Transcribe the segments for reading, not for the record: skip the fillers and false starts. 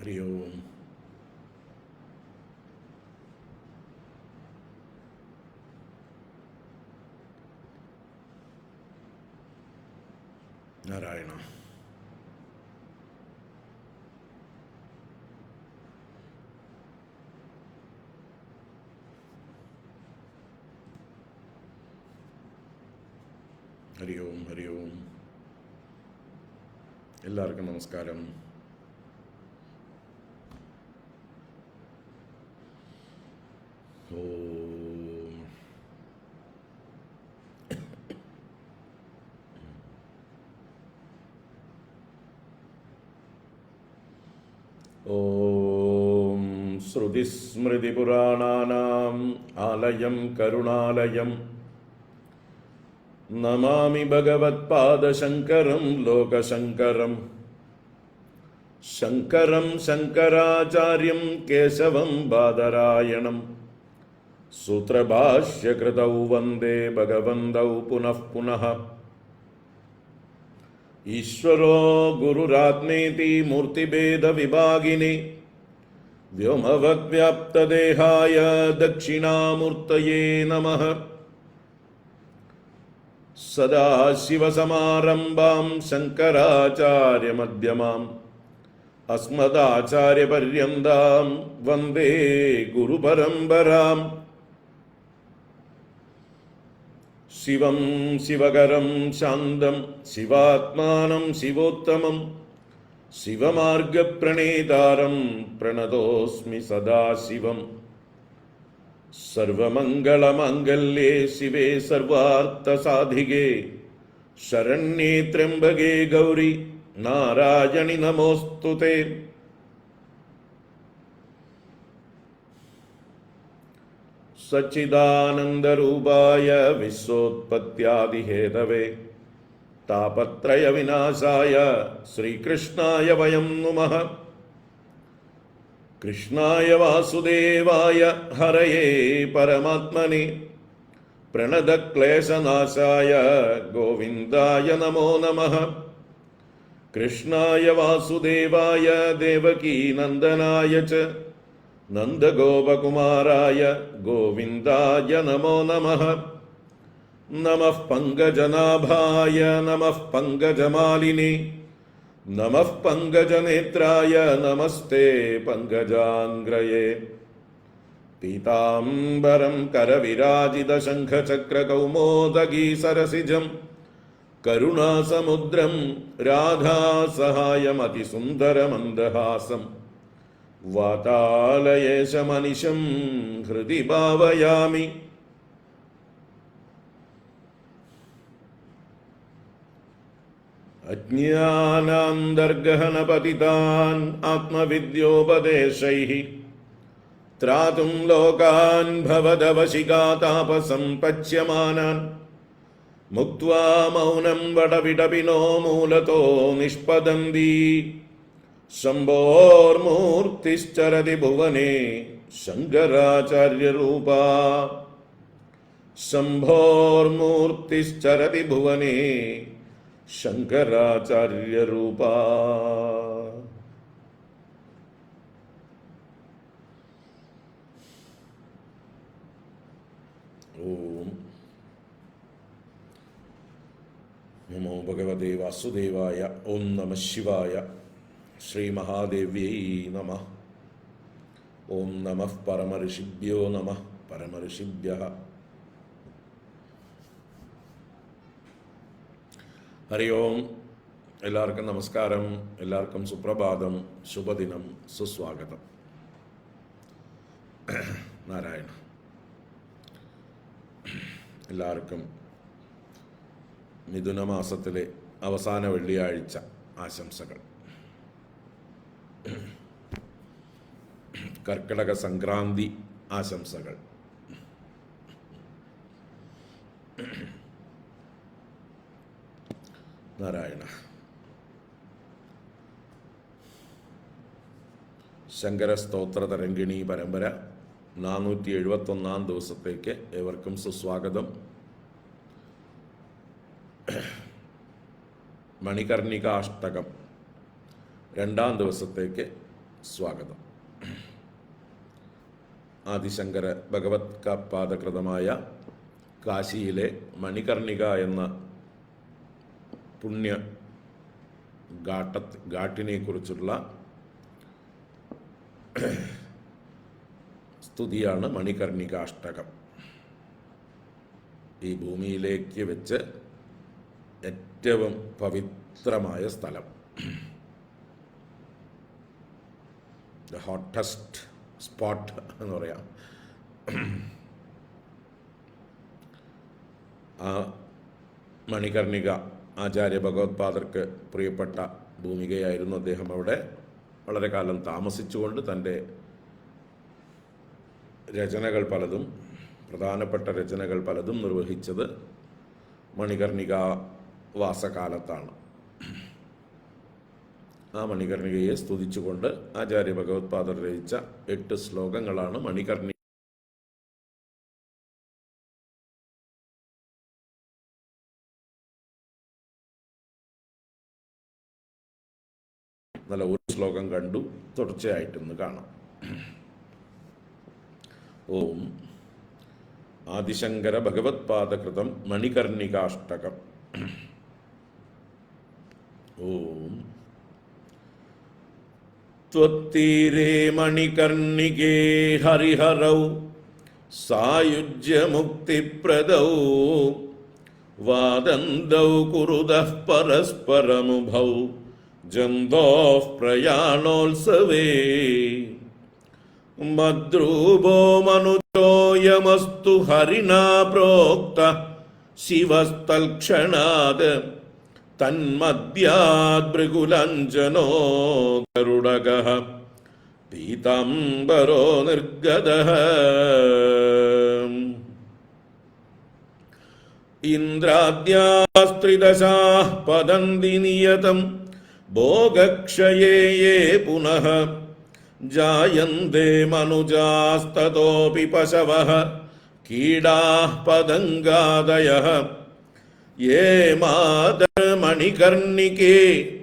ഹരി ഓം. നാരായണ. ഹരി ഓം. ഹരി ഓം. എല്ലാവർക്കും നമസ്കാരം. ഓം. ഓം ശ്രുതിസ്മൃതിപുരാണാനാം ആലയം കരുണാലയം നമാമി ഭഗവത്പാദശങ്കരം ലോകശങ്കരം. ശങ്കരം ശങ്കരാചാര്യം കേശവം ബാദരായണം സൂത്രഭാഷ്യകൃതൗ വന്ദേ ഭഗവന്തൗ പുനഃ പുനഃ. ഈശ്വരോ ഗുരുരാത്മേതി മൂർത്തിഭേദവിഭാഗിനി വ്യോമവദ്വ്യാപ്തദേഹായ ദക്ഷിണാമൂർത്തയേ നമഃ. സദാശിവസമാരംഭാം ശങ്കരാചാര്യമധ്യമാം അസ്മദാചാര്യപര്യന്താം വന്ദേ ഗുരുപരമ്പരാം. ശിവം ശിവകരം ശാന്തം ശിവാത്മാനം ശിവോത്തമം ശിവമാർഗപ്രണേതാരം പ്രണതോസ്മി സദാശിവം. സർവമംഗളമാംഗല്യേ ശിവേ സർവാർത്ഥസാധികേ ശരണ്യേ ത്രയംബകേ ഗൗരി നാരായണി നമോസ്തുതേ. സച്ചിദാനന്ദരൂപായ വിശ്വോത്പത്യാദിഹേതവേ താപത്രയ വിനാശായ ശ്രീകൃഷ്ണായ വയം നുമഃ. കൃഷ്ണായ വാസുദേവായ ഹരയേ പരമാത്മനെ പ്രണതക്ലേശനാശായ ഗോവിന്ദായ നമോ നമഃ. കൃഷ്ണായ വാസുദേവായ ദേവകീനന്ദനായ ച നന്ദഗോപകുമാരായ ഗോവിന്ദായ നമോ നമഃ. നമഃ പങ്കജനാഭായ നമഃ പങ്കജമാലിനി നമഃ പങ്കജനേത്രായ നമസ്തേ പങ്കജാംഗ്രയേ. പീതാംബരം കരവിരാജിത ശംഖചക്രകൗമോദഗീ സരസിജം കരുണാസമുദ്രം രാധാസഹായമതിസുന്ദരമന്ദഹാസം വാതാലയേശമനിശം ഹൃദി ഭാവയാമി. അജ്ഞാനാന്തർഗഹനപതിതാൻ ആത്മവിദ്യോപദേശൈഃ ത്രാതും ലോകാൻ ഭവദവശികാതാപസംപച്യമാനാൻ മുക്ത്വാ മൗനം വടവിടപിനോ മൂലതോ നിഷ്പദന്തി. ശംഭോർമൂർത്തിശ്ചരതി ഭുവനെ ശങ്കരാചാര്യരൂപാ. ശംഭോർമൂർത്തിശ്ചരതി ഭുവനെ ശങ്കരാചാര്യരൂപാ. ഓം നമോ ഭഗവതേ വാസുദേവായ. ഓം നമഃ ശിവായ. ശ്രീ മഹാദേവ്യൈ നമഃ. ഓം നമഃ പരമഋഷിഭ്യോ നമഃ പരമഋഷിഭ്യഃ. ഹരി ഓം. എല്ലാവർക്കും നമസ്കാരം. എല്ലാവർക്കും സുപ്രഭാതം, ശുഭദിനം, സുസ്വാഗതം. നാരായണ. എല്ലാവർക്കും മിഥുനമാസത്തിലെ അവസാന വെള്ളിയാഴ്ച ആശംസകൾ. കർക്കിടക സംക്രാന്തി ആശംസകൾ. നാരായണ. ശങ്കരസ്തോത്ര തരംഗിണി പരമ്പര 471 ദിവസത്തേക്ക് ഏവർക്കും സുസ്വാഗതം. മണികർണികാഷ്ടകം 2 ദിവസത്തേക്ക് സ്വാഗതം. ആദിശങ്കര ഭഗവത് പാദകൃതമായ കാശിയിലെ മണികർണിക എന്ന പുണ്യ ഘാട്ടിനെ കുറിച്ചുള്ള സ്തുതിയാണ് മണികർണികാഷ്ടകം. ഈ ഭൂമിയിലേക്ക് വെച്ച് ഏറ്റവും പവിത്രമായ സ്ഥലം, ദ ഹോട്ടസ്റ്റ് സ്പോട്ട് എന്ന് പറയാം. ആ മണികർണിക ആചാര്യ ഭഗവത്പാദർക്ക് പ്രിയപ്പെട്ട ഭൂമികയായിരുന്നു. അദ്ദേഹം അവിടെ വളരെ കാലം താമസിച്ചുകൊണ്ട് തൻ്റെ രചനകൾ പലതും, പ്രധാനപ്പെട്ട രചനകൾ പലതും നിർവഹിച്ചത് മണികർണിക വാസകാലത്താണ്. ആ മണികർണികയെ സ്തുതിച്ചുകൊണ്ട് ആചാര്യ ഭഗവത്പാദർ രചിച്ച 8 ശ്ലോകങ്ങളാണ് മണികർണിക. നല്ല ഒരു ശ്ലോകം കണ്ടു, തുടർച്ചയായിട്ടൊന്ന് കാണാം. ഓം ആദിശങ്കര ഭഗവത്പാദകൃതം മണികർണികാഷ്ടകം. ഓം ത്വത്തീരേ മണികർണികേ ഹരിഹരൗ സായുജ്യമുക്തിപ്രദൗ വാദന്തൗ കുരുതഃ പരസ്പരമുഭൗ ജന്തോഃ പ്രയാണോത്സവേ മദ്രൂപോ മനുജോയമസ്തു ഹരിണാ പ്രോക്തഃ ശിവസ്തൽക്ഷണാത് തന്മദ്യാദ് ഭൃഗുലഞ്ജനോ ഗരുഡഗഃ പീതാംബരോ നിർഗതഃ ഇന്ദ്രാദ്യാസ്ത്രിദശാഃ പതന്തി നിയതം ഭോഗക്ഷയേ യേ പുനഃ ജായന്തേ മനുജാസ്തതോപി പശവഃ കീടാഃ പതംഗാദയഃ യേ മാതർമണികർണികേ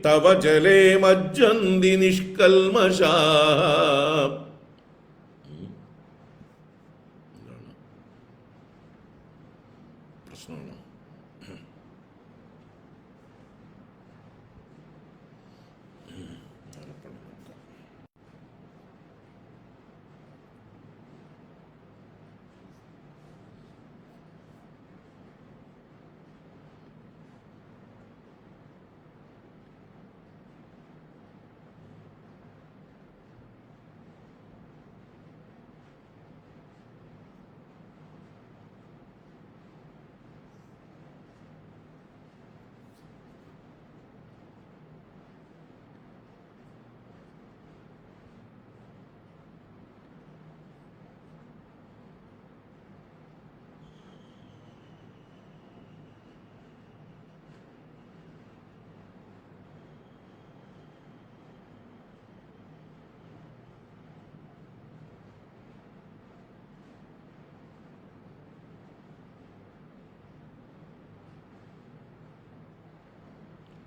തവ ജലേ മജ്ജന്തി നിഷ്കൽമഷാഃ. പ്രശ്നമാണോ?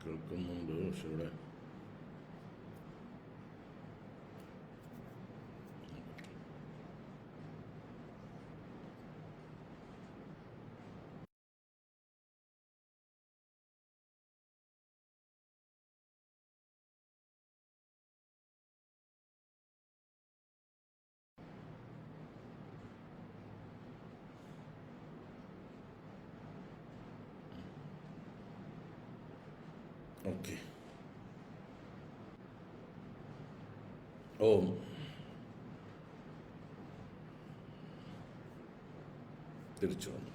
കേൾക്കുന്നുണ്ട്, പക്ഷെ ഇവിടെ ഓക്കെ. ഓം തിരിച്ചു വന്നു.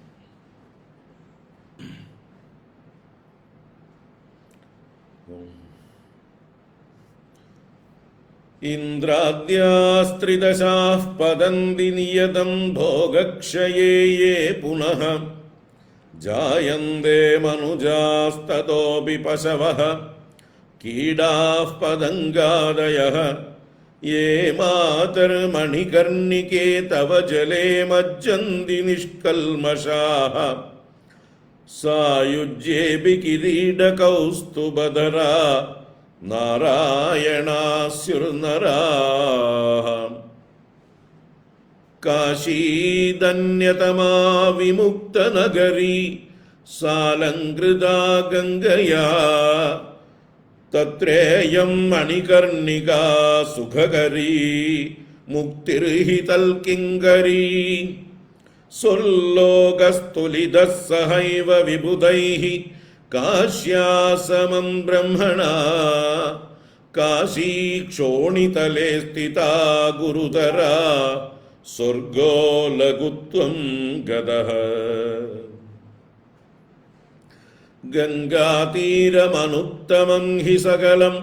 ഇന്ദ്രാദ്യാസ്ത്രിദശാഃ പതന്തി നിയതം ഭോഗക്ഷയേ യേ പുനഃ ജായന്തേ മനുജാസ്തതോപി പശവഃ കീടാഃ പതംഗാദയഃ യേ മാതർമണികർണികേ തവ ജലേ മജ്ജന്തി നിഷ്കൽമഷാഃ സായുജ്യേപി കിരീടകൗസ്തുഭധരാ നാരായണാസ്യുർനരാः കാശീധന്യതമാ വിമുക്തനഗരീ സാലങ്കൃതാ ഗംഗയാ തത്രേയം മണികർണികാ സുഖകരീ മുക്തിർഹി തൽകിങ്കരീ സ്വർലോകസ്തുലിതഃ സഹൈവ വിബുധൈഃ കാശ്യാ സമം ബ്രഹ്മണാ കാശീ ക്ഷോണിതലേ സ്ഥിതാ ഗുരുതരാ സ്വർഗോ ലഘുത്വം ഗതഃ ഗംഗാതീരമനുത്തമം ഹി സകലം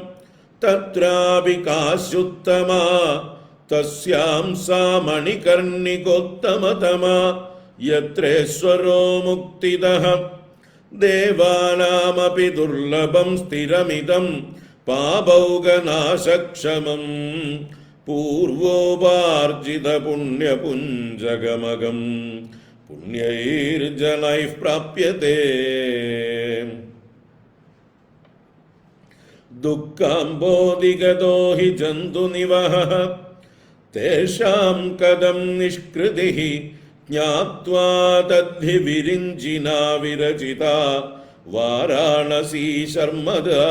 തത്രാപി കാശ്യുത്തമാ തസ്യാം സാ മണികർണികോത്തമതമാ യത്രേശ്വരോ മുക്തിദഃ ദേവാനാമപി ദുർലഭം സ്ഥിരമിദം പാപൗകനാശക്ഷമം പൂർവോപാർജിത പുണ്യപുഞ്ചഗമകം പുണ്യൈർജനൈഃ പ്രാപ്യത്തെ ദുഃഖാംബോധിഗതോ ഹി ജന്തുനിവഹഃ തേഷാം കഥം നിഷ്കൃതിഃ ജ്ഞാത്വാ തദ്ധി വിരിഞ്ചിനാ വിരചിതാ വാരാണസീ ശർമ്മദാ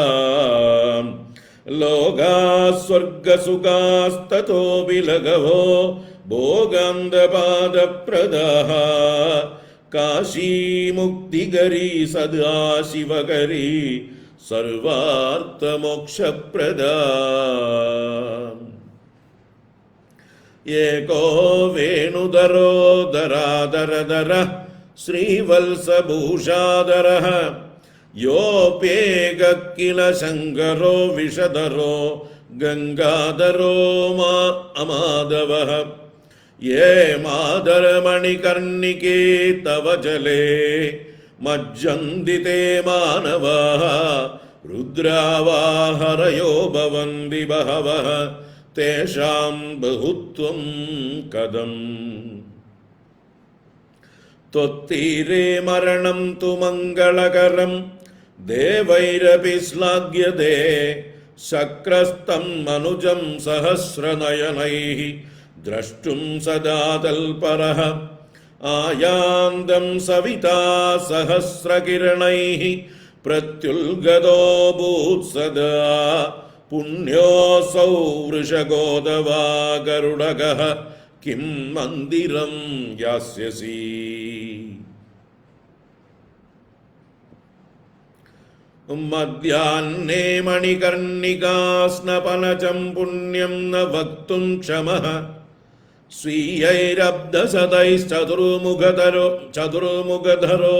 ലോകാഃ സ്വർഗസുഖാസ്തതോപി ലഘവോ ഭോഗാന്തപാദപ്രദാഃ കാശീ മുക്തികരീ സദാ ശിവകരീ സർവാർത്ഥമോക്ഷപ്രദാ ഏകോ വേണുധരോ ധരാധരധരഃ ശ്രീവത്സഭൂഷാധരഃ യോപ്യേക കില ശങ്കരോ വിഷധരോ ഗംഗാധരോ അമാധവഃ യേ മാധരമണികർണികേ തവ ജലേ മജ്ജന്തി തേ മാനവാഃ രുദ്രാവാഹരയോ ഭവന്തി ബഹവഃ തേഷാം ബഹുത്വം കഥം ത്വത്തീരേ മരണം തു മംഗളകരം ദേവൈരപി ശ്ലാഘ്യതേ ശക്രസ്തം മനുജം സഹസ്രനയനൈഃ ദ്രഷ്ടും സദാ തൽപരഃ ആയാന്തം സവിതാ സഹസ്രകിരണൈഃ പ്രത്യുൽഗതോ ഭൂത് സദാ പുണ്യോസൗ വൃഷഗോദവാ ഗരുഡഗഃ കിം മന്ദിരം യാസ്യസി മധ്യാഹ്നേ മണികർണികാ സ്നപനചം പുണ്യം ന വക്തും ക്ഷമഃ സ്വീയൈരബ്ധസതൈശ്ചതുർമുഖധരോ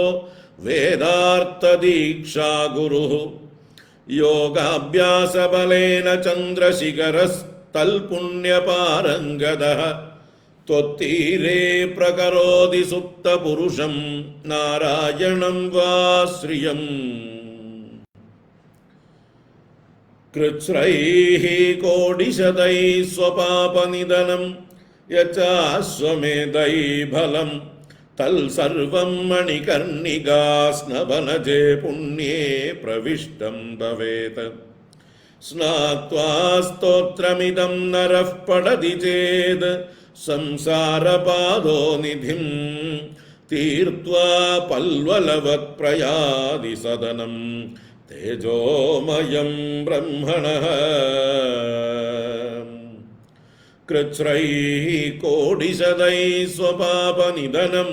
വേദാർത്ഥദീക്ഷാ ഗുരുഃ യോഗാഭ്യാസബലേന ചന്ദ്രശിഖരസ്തൽപുണ്യപാരംഗതഃ ത്വത്തീരേ പ്രകരോതി സുപ്തപുരുഷം നാരായണം വാ ശ്രിയം കൃച്ഛ്രൈഃ കോടിശതൈः സ്വപാപനിധനം യച്ചാശ്വമേധൈ ഫലം തൽസർവം മണികർണികാ സ്നപനജേ പുണ്യേ പ്രവിഷ്ടം ഭവേത് സ്നാത്വാ സ്തോത്രമിദം നരഃ പഠതി ചേത് സംസാരപാദോ നിധിം തീർത്വാ പൽവലവത് പ്രയാതി സദനം തേജോമയം ബ്രഹ്മണഃ കൃച്ഛ്രൈഃ കോടിശതൈः സ്വപാപനിധനം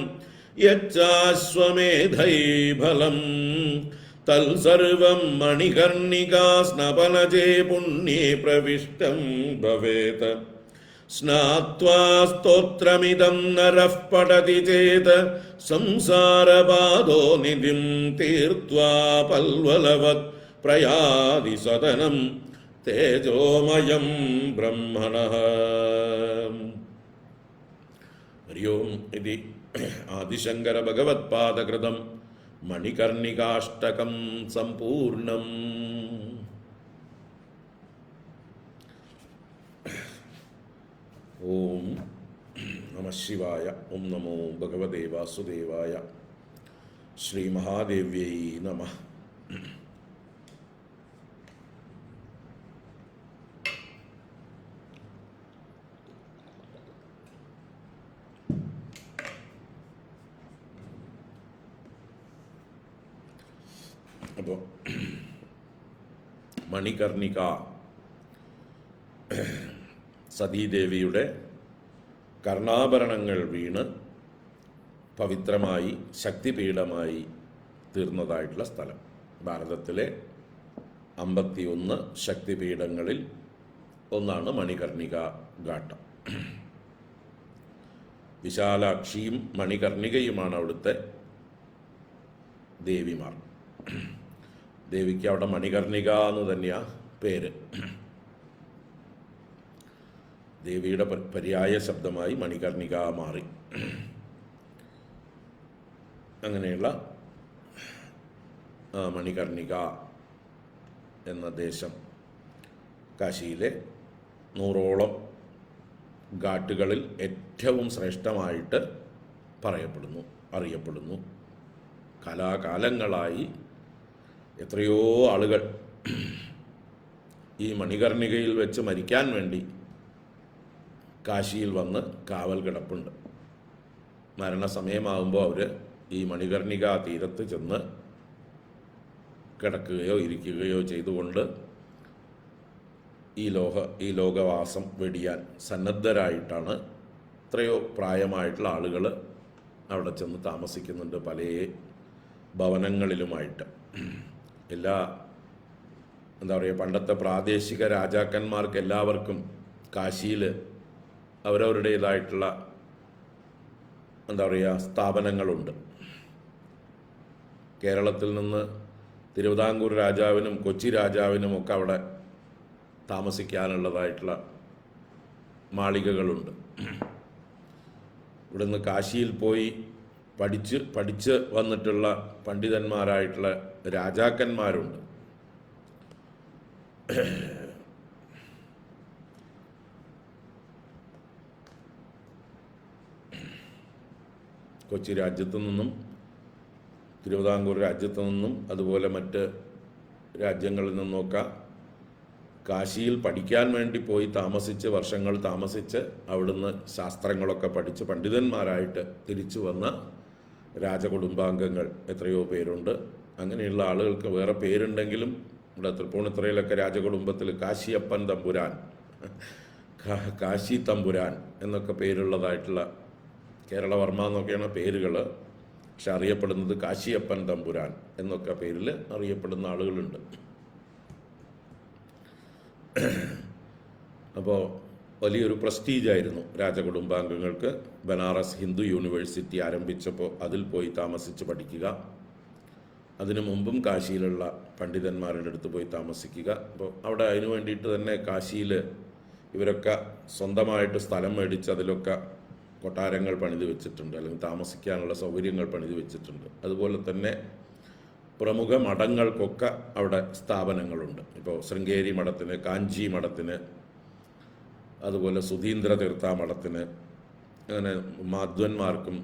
യച്ചാശ്വമേധൈ ഫലം തൽസർവം മണികർണികാ സ്നപനജേ പുണ്യേ പ്രവിഷ്ടം ഭവേത് സ്നാത്വാ സ്തോത്രമിദം നരഃ പഠതി ചേത് സംസാരപാദോ നിധിം തീർത്വാ പൽവലവത് പ്രയാതി സദനം തേജോമയം ബ്രഹ്മണഃ. ഹരി ഓം. ഇതി ആദിശങ്കര ഭഗവത്പാദകൃതം മണികർണികാഷ്ടകം സമ്പൂർണം. ഓം നമഃ ശിവായ. ഓം നമോ ഭഗവതേ വാസുദേവായ. ശ്രീ മഹാദേവ്യൈ നമഃ. അപ്പോൾ മണികർണിക സതീദേവിയുടെ കർണാഭരണങ്ങൾ വീണ് പവിത്രമായി ശക്തിപീഠമായി തീർന്നതായിട്ടുള്ള സ്ഥലം. ഭാരതത്തിലെ 51 ശക്തിപീഠങ്ങളിൽ ഒന്നാണ് മണികർണിക ഘാട്ടം. വിശാലാക്ഷിയും മണികർണികയുമാണ് അവിടുത്തെ ദേവിമാർ. ദേവിക്ക് അവിടെ മണികർണിക എന്ന് തന്നെയാണ് പേര്. ദേവിയുടെ പര്യായ ശബ്ദമായി മണികർണിക മാറി. അങ്ങനെയുള്ള മണികർണിക എന്ന ദേശം കാശിയിലെ 100ഓളം ഘാട്ടുകളിൽ ഏറ്റവും ശ്രേഷ്ഠമായിട്ട് അറിയപ്പെടുന്നു. കാലാകാലങ്ങളായി എത്രയോ ആളുകൾ ഈ മണികർണികയിൽ വെച്ച് മരിക്കാൻ വേണ്ടി കാശിയിൽ വന്ന് കാവൽ കിടപ്പുണ്ട്. മരണസമയമാകുമ്പോൾ അവർ ഈ മണികർണിക തീരത്ത് ചെന്ന് കിടക്കുകയോ ഇരിക്കുകയോ ചെയ്തുകൊണ്ട് ഈ ലോകവാസം വെടിയാൻ സന്നദ്ധരായിട്ടാണ് എത്രയോ പ്രായമായിട്ടുള്ള ആളുകൾ അവിടെ ചെന്ന് താമസിക്കുന്നുണ്ട്. പല ഭവനങ്ങളിലുമായിട്ട് എന്താ പറയുക, പണ്ടത്തെ പ്രാദേശിക രാജാക്കന്മാർക്ക് എല്ലാവർക്കും കാശിയിൽ അവരവരുടേതായിട്ടുള്ള എന്താ പറയുക സ്ഥാപനങ്ങളുണ്ട്. കേരളത്തിൽ നിന്ന് തിരുവിതാംകൂർ രാജാവിനും കൊച്ചി രാജാവിനും ഒക്കെ അവിടെ താമസിക്കാനുള്ളതായിട്ടുള്ള മാളികകളുണ്ട്. ഇവിടുന്ന് കാശിയിൽ പോയി പഠിച്ച് വന്നിട്ടുള്ള പണ്ഡിതന്മാരായിട്ടുള്ള രാജാക്കന്മാരുണ്ട്. കൊച്ചി രാജ്യത്തു നിന്നും തിരുവിതാംകൂർ രാജ്യത്തു നിന്നും അതുപോലെ മറ്റ് രാജ്യങ്ങളിൽ നിന്നൊക്കെ കാശിയിൽ പഠിക്കാൻ വേണ്ടി പോയി വർഷങ്ങൾ താമസിച്ച് അവിടുന്ന് ശാസ്ത്രങ്ങളൊക്കെ പഠിച്ച് പണ്ഡിതന്മാരായിട്ട് തിരിച്ചു വന്ന രാജകുടുംബാംഗങ്ങൾ എത്രയോ പേരുണ്ട്. അങ്ങനെയുള്ള ആളുകൾക്ക് വേറെ പേരുണ്ടെങ്കിലും ഇവിടെ തൃപ്പൂണിത്തുറയിലൊക്കെ രാജകുടുംബത്തിൽ കാശിയപ്പൻ തമ്പുരാൻ, കാശി തമ്പുരാൻ എന്നൊക്കെ പേരുള്ളതായിട്ടുള്ള കേരളവർമ്മ എന്നൊക്കെയാണ് പേരുകൾ. പക്ഷെ അറിയപ്പെടുന്നത് കാശിയപ്പൻ തമ്പുരാൻ എന്നൊക്കെ പേരിൽ അറിയപ്പെടുന്ന ആളുകളുണ്ട്. അപ്പോൾ വലിയൊരു പ്രസ്റ്റീജായിരുന്നു രാജകുടുംബാംഗങ്ങൾക്ക് ബനാറസ് ഹിന്ദു യൂണിവേഴ്സിറ്റി ആരംഭിച്ചപ്പോൾ അതിൽ പോയി താമസിച്ച് പഠിക്കുക. അതിനു മുമ്പും കാശിയിലുള്ള പണ്ഡിതന്മാരുടെ അടുത്ത് പോയി താമസിക്കുക. അപ്പോൾ അവിടെ അതിനു വേണ്ടിയിട്ട് തന്നെ കാശിയിൽ ഇവരൊക്കെ സ്വന്തമായിട്ട് സ്ഥലം മേടിച്ച് അതിലൊക്കെ കൊട്ടാരങ്ങൾ പണിത് വെച്ചിട്ടുണ്ട്, അല്ലെങ്കിൽ താമസിക്കാനുള്ള സൗകര്യങ്ങൾ പണിത് വെച്ചിട്ടുണ്ട്. അതുപോലെ തന്നെ പ്രമുഖ മഠങ്ങൾക്കൊക്കെ അവിടെ സ്ഥാപനങ്ങളുണ്ട്. ഇപ്പോൾ ശൃംഗേരി മഠത്തിന്, കാഞ്ചി മഠത്തിന്, അതുപോലെ സുധീന്ദ്ര തീർത്ഥ മഠത്തിന്, അങ്ങനെ മാധ്വന്മാർക്കും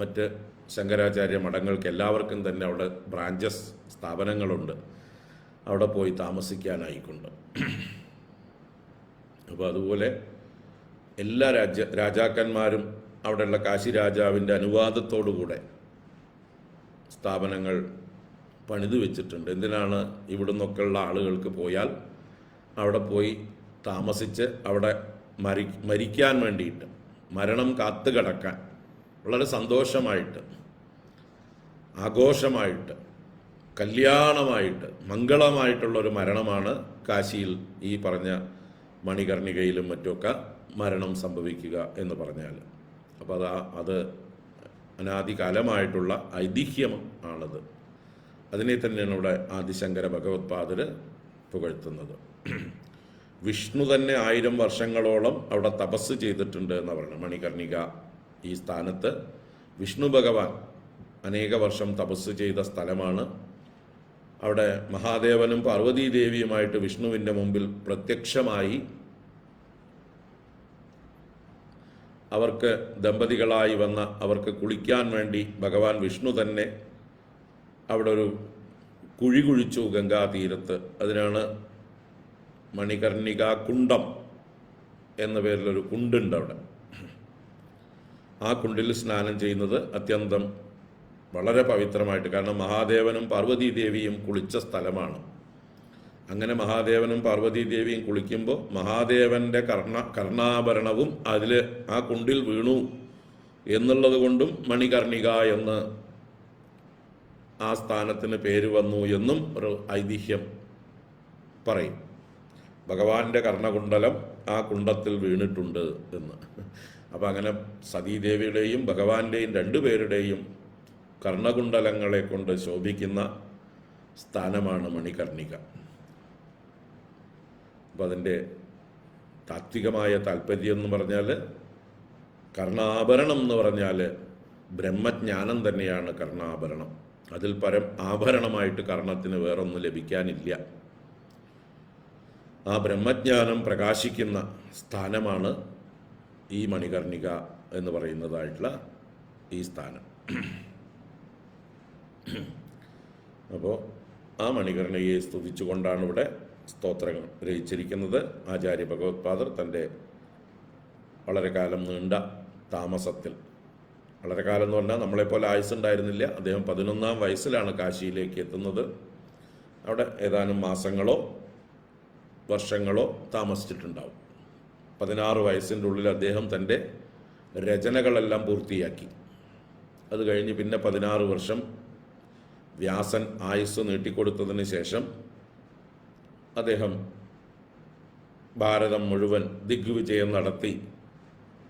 മറ്റ് ശങ്കരാചാര്യ മഠങ്ങൾക്ക് എല്ലാവർക്കും തന്നെ അവിടെ ബ്രാഞ്ചസ് സ്ഥാപനങ്ങളുണ്ട്. അവിടെ പോയി താമസിക്കാനായിക്കൊണ്ട്. അപ്പോൾ അതുപോലെ എല്ലാ രാജാക്കന്മാരും അവിടെയുള്ള കാശി രാജാവിൻ്റെ അനുവാദത്തോടുകൂടെ സ്ഥാപനങ്ങൾ പണിത് വെച്ചിട്ടുണ്ട്. എന്തിനാണ്? ഇവിടെ നിന്നൊക്കെയുള്ള ആളുകൾക്ക് പോയാൽ അവിടെ പോയി താമസിച്ച് അവിടെ മരിക്കാൻ വേണ്ടിയിട്ട്, മരണം കാത്തു കിടക്കാൻ വളരെ സന്തോഷമായിട്ട്, ആഘോഷമായിട്ട്, കല്യാണമായിട്ട്, മംഗളമായിട്ടുള്ളൊരു മരണമാണ് കാശിയിൽ ഈ പറഞ്ഞ മണികർണികയിലും മറ്റുമൊക്കെ മരണം സംഭവിക്കുക എന്ന് പറഞ്ഞാൽ. അപ്പോൾ അത് അനാദികാലമായിട്ടുള്ള ഐതിഹ്യം ആണത്. അതിനെ തന്നെയാണ് ഇവിടെ ആദിശങ്കര ഭഗവത്പാദർ പുകഴ്ത്തുന്നത്. വിഷ്ണു തന്നെ 1000 വർഷങ്ങളോളം അവിടെ തപസ് ചെയ്തിട്ടുണ്ട് എന്ന് പറയുന്നത്. മണികർണിക ഈ സ്ഥാനത്ത് വിഷ്ണു ഭഗവാൻ അനേക വർഷം തപസ് ചെയ്ത സ്ഥലമാണ്. അവിടെ മഹാദേവനും പാർവതീദേവിയുമായിട്ട് വിഷ്ണുവിൻ്റെ മുമ്പിൽ പ്രത്യക്ഷമായി അവർക്ക് ദമ്പതികളായി വന്ന അവർക്ക് കുളിക്കാൻ വേണ്ടി ഭഗവാൻ വിഷ്ണു തന്നെ അവിടെ ഒരു കുഴി കുഴിച്ചു ഗംഗാതീരത്ത്. അതിനാണ് മണികർണിക കുണ്ടം എന്ന പേരിലൊരു കുണ്ടുണ്ട് അവിടെ. ആ കുണ്ടിൽ സ്നാനം ചെയ്യുന്നത് അത്യന്തം വളരെ പവിത്രമായിട്ട്. കാരണം മഹാദേവനും പാർവതീദേവിയും കുളിച്ച സ്ഥലമാണ്. അങ്ങനെ മഹാദേവനും പാർവതീദേവിയും കുളിക്കുമ്പോൾ മഹാദേവൻ്റെ കർണാഭരണവും അതിൽ ആ കുണ്ടിൽ വീണു എന്നുള്ളത് കൊണ്ടും മണികർണിക എന്ന് ആ സ്ഥാനത്തിന് പേര് വന്നു എന്നും ഒരു ഐതിഹ്യം പറയും. ഭഗവാന്റെ കർണകുണ്ടലം ആ കുണ്ടത്തിൽ വീണിട്ടുണ്ട് എന്ന്. അപ്പം അങ്ങനെ സതീദേവിയുടെയും ഭഗവാന്റെയും രണ്ടുപേരുടെയും കർണകുണ്ടലങ്ങളെ കൊണ്ട് ശോഭിക്കുന്ന സ്ഥാനമാണ് മണികർണിക. അപ്പം അതിൻ്റെ താത്വികമായ താല്പര്യം എന്ന് പറഞ്ഞാൽ, കർണാഭരണം എന്ന് പറഞ്ഞാൽ ബ്രഹ്മജ്ഞാനം തന്നെയാണ് കർണാഭരണം. അതിൽ പരം ആഭരണമായിട്ട് കർണത്തിന് വേറൊന്നും ലഭിക്കാനില്ല. ആ ബ്രഹ്മജ്ഞാനം പ്രകാശിക്കുന്ന സ്ഥാനമാണ് ഈ മണികർണിക എന്ന് പറയുന്നതായിട്ടുള്ള ഈ സ്ഥാനം. അപ്പോൾ ആ മണികർണികയെ സ്തുതിച്ചുകൊണ്ടാണ് ഇവിടെ സ്തോത്രങ്ങൾ രചിച്ചിരിക്കുന്നത്. ആചാര്യ ഭഗവത്പാദർ തൻ്റെ വളരെ കാലം നീണ്ട താമസത്തിൽ, വളരെ കാലം എന്ന് പറഞ്ഞാൽ നമ്മളെപ്പോലെ ആയുസ്സുണ്ടായിരുന്നില്ല, അദ്ദേഹം 11-ാം വയസ്സിലാണ് കാശിയിലേക്ക് എത്തുന്നത്. അവിടെ ഏതാനും മാസങ്ങളോ വർഷങ്ങളോ താമസിച്ചിട്ടുണ്ടാവും. 16 വയസ്സിൻ്റെ ഉള്ളിൽ അദ്ദേഹം തൻ്റെ രചനകളെല്ലാം പൂർത്തിയാക്കി. അത് കഴിഞ്ഞ് പിന്നെ 16 വർഷം വ്യാസൻ ആയുസ് നീട്ടിക്കൊടുത്തതിന് ശേഷം അദ്ദേഹം ഭാരതം മുഴുവൻ ദിഗ്വിജയം നടത്തി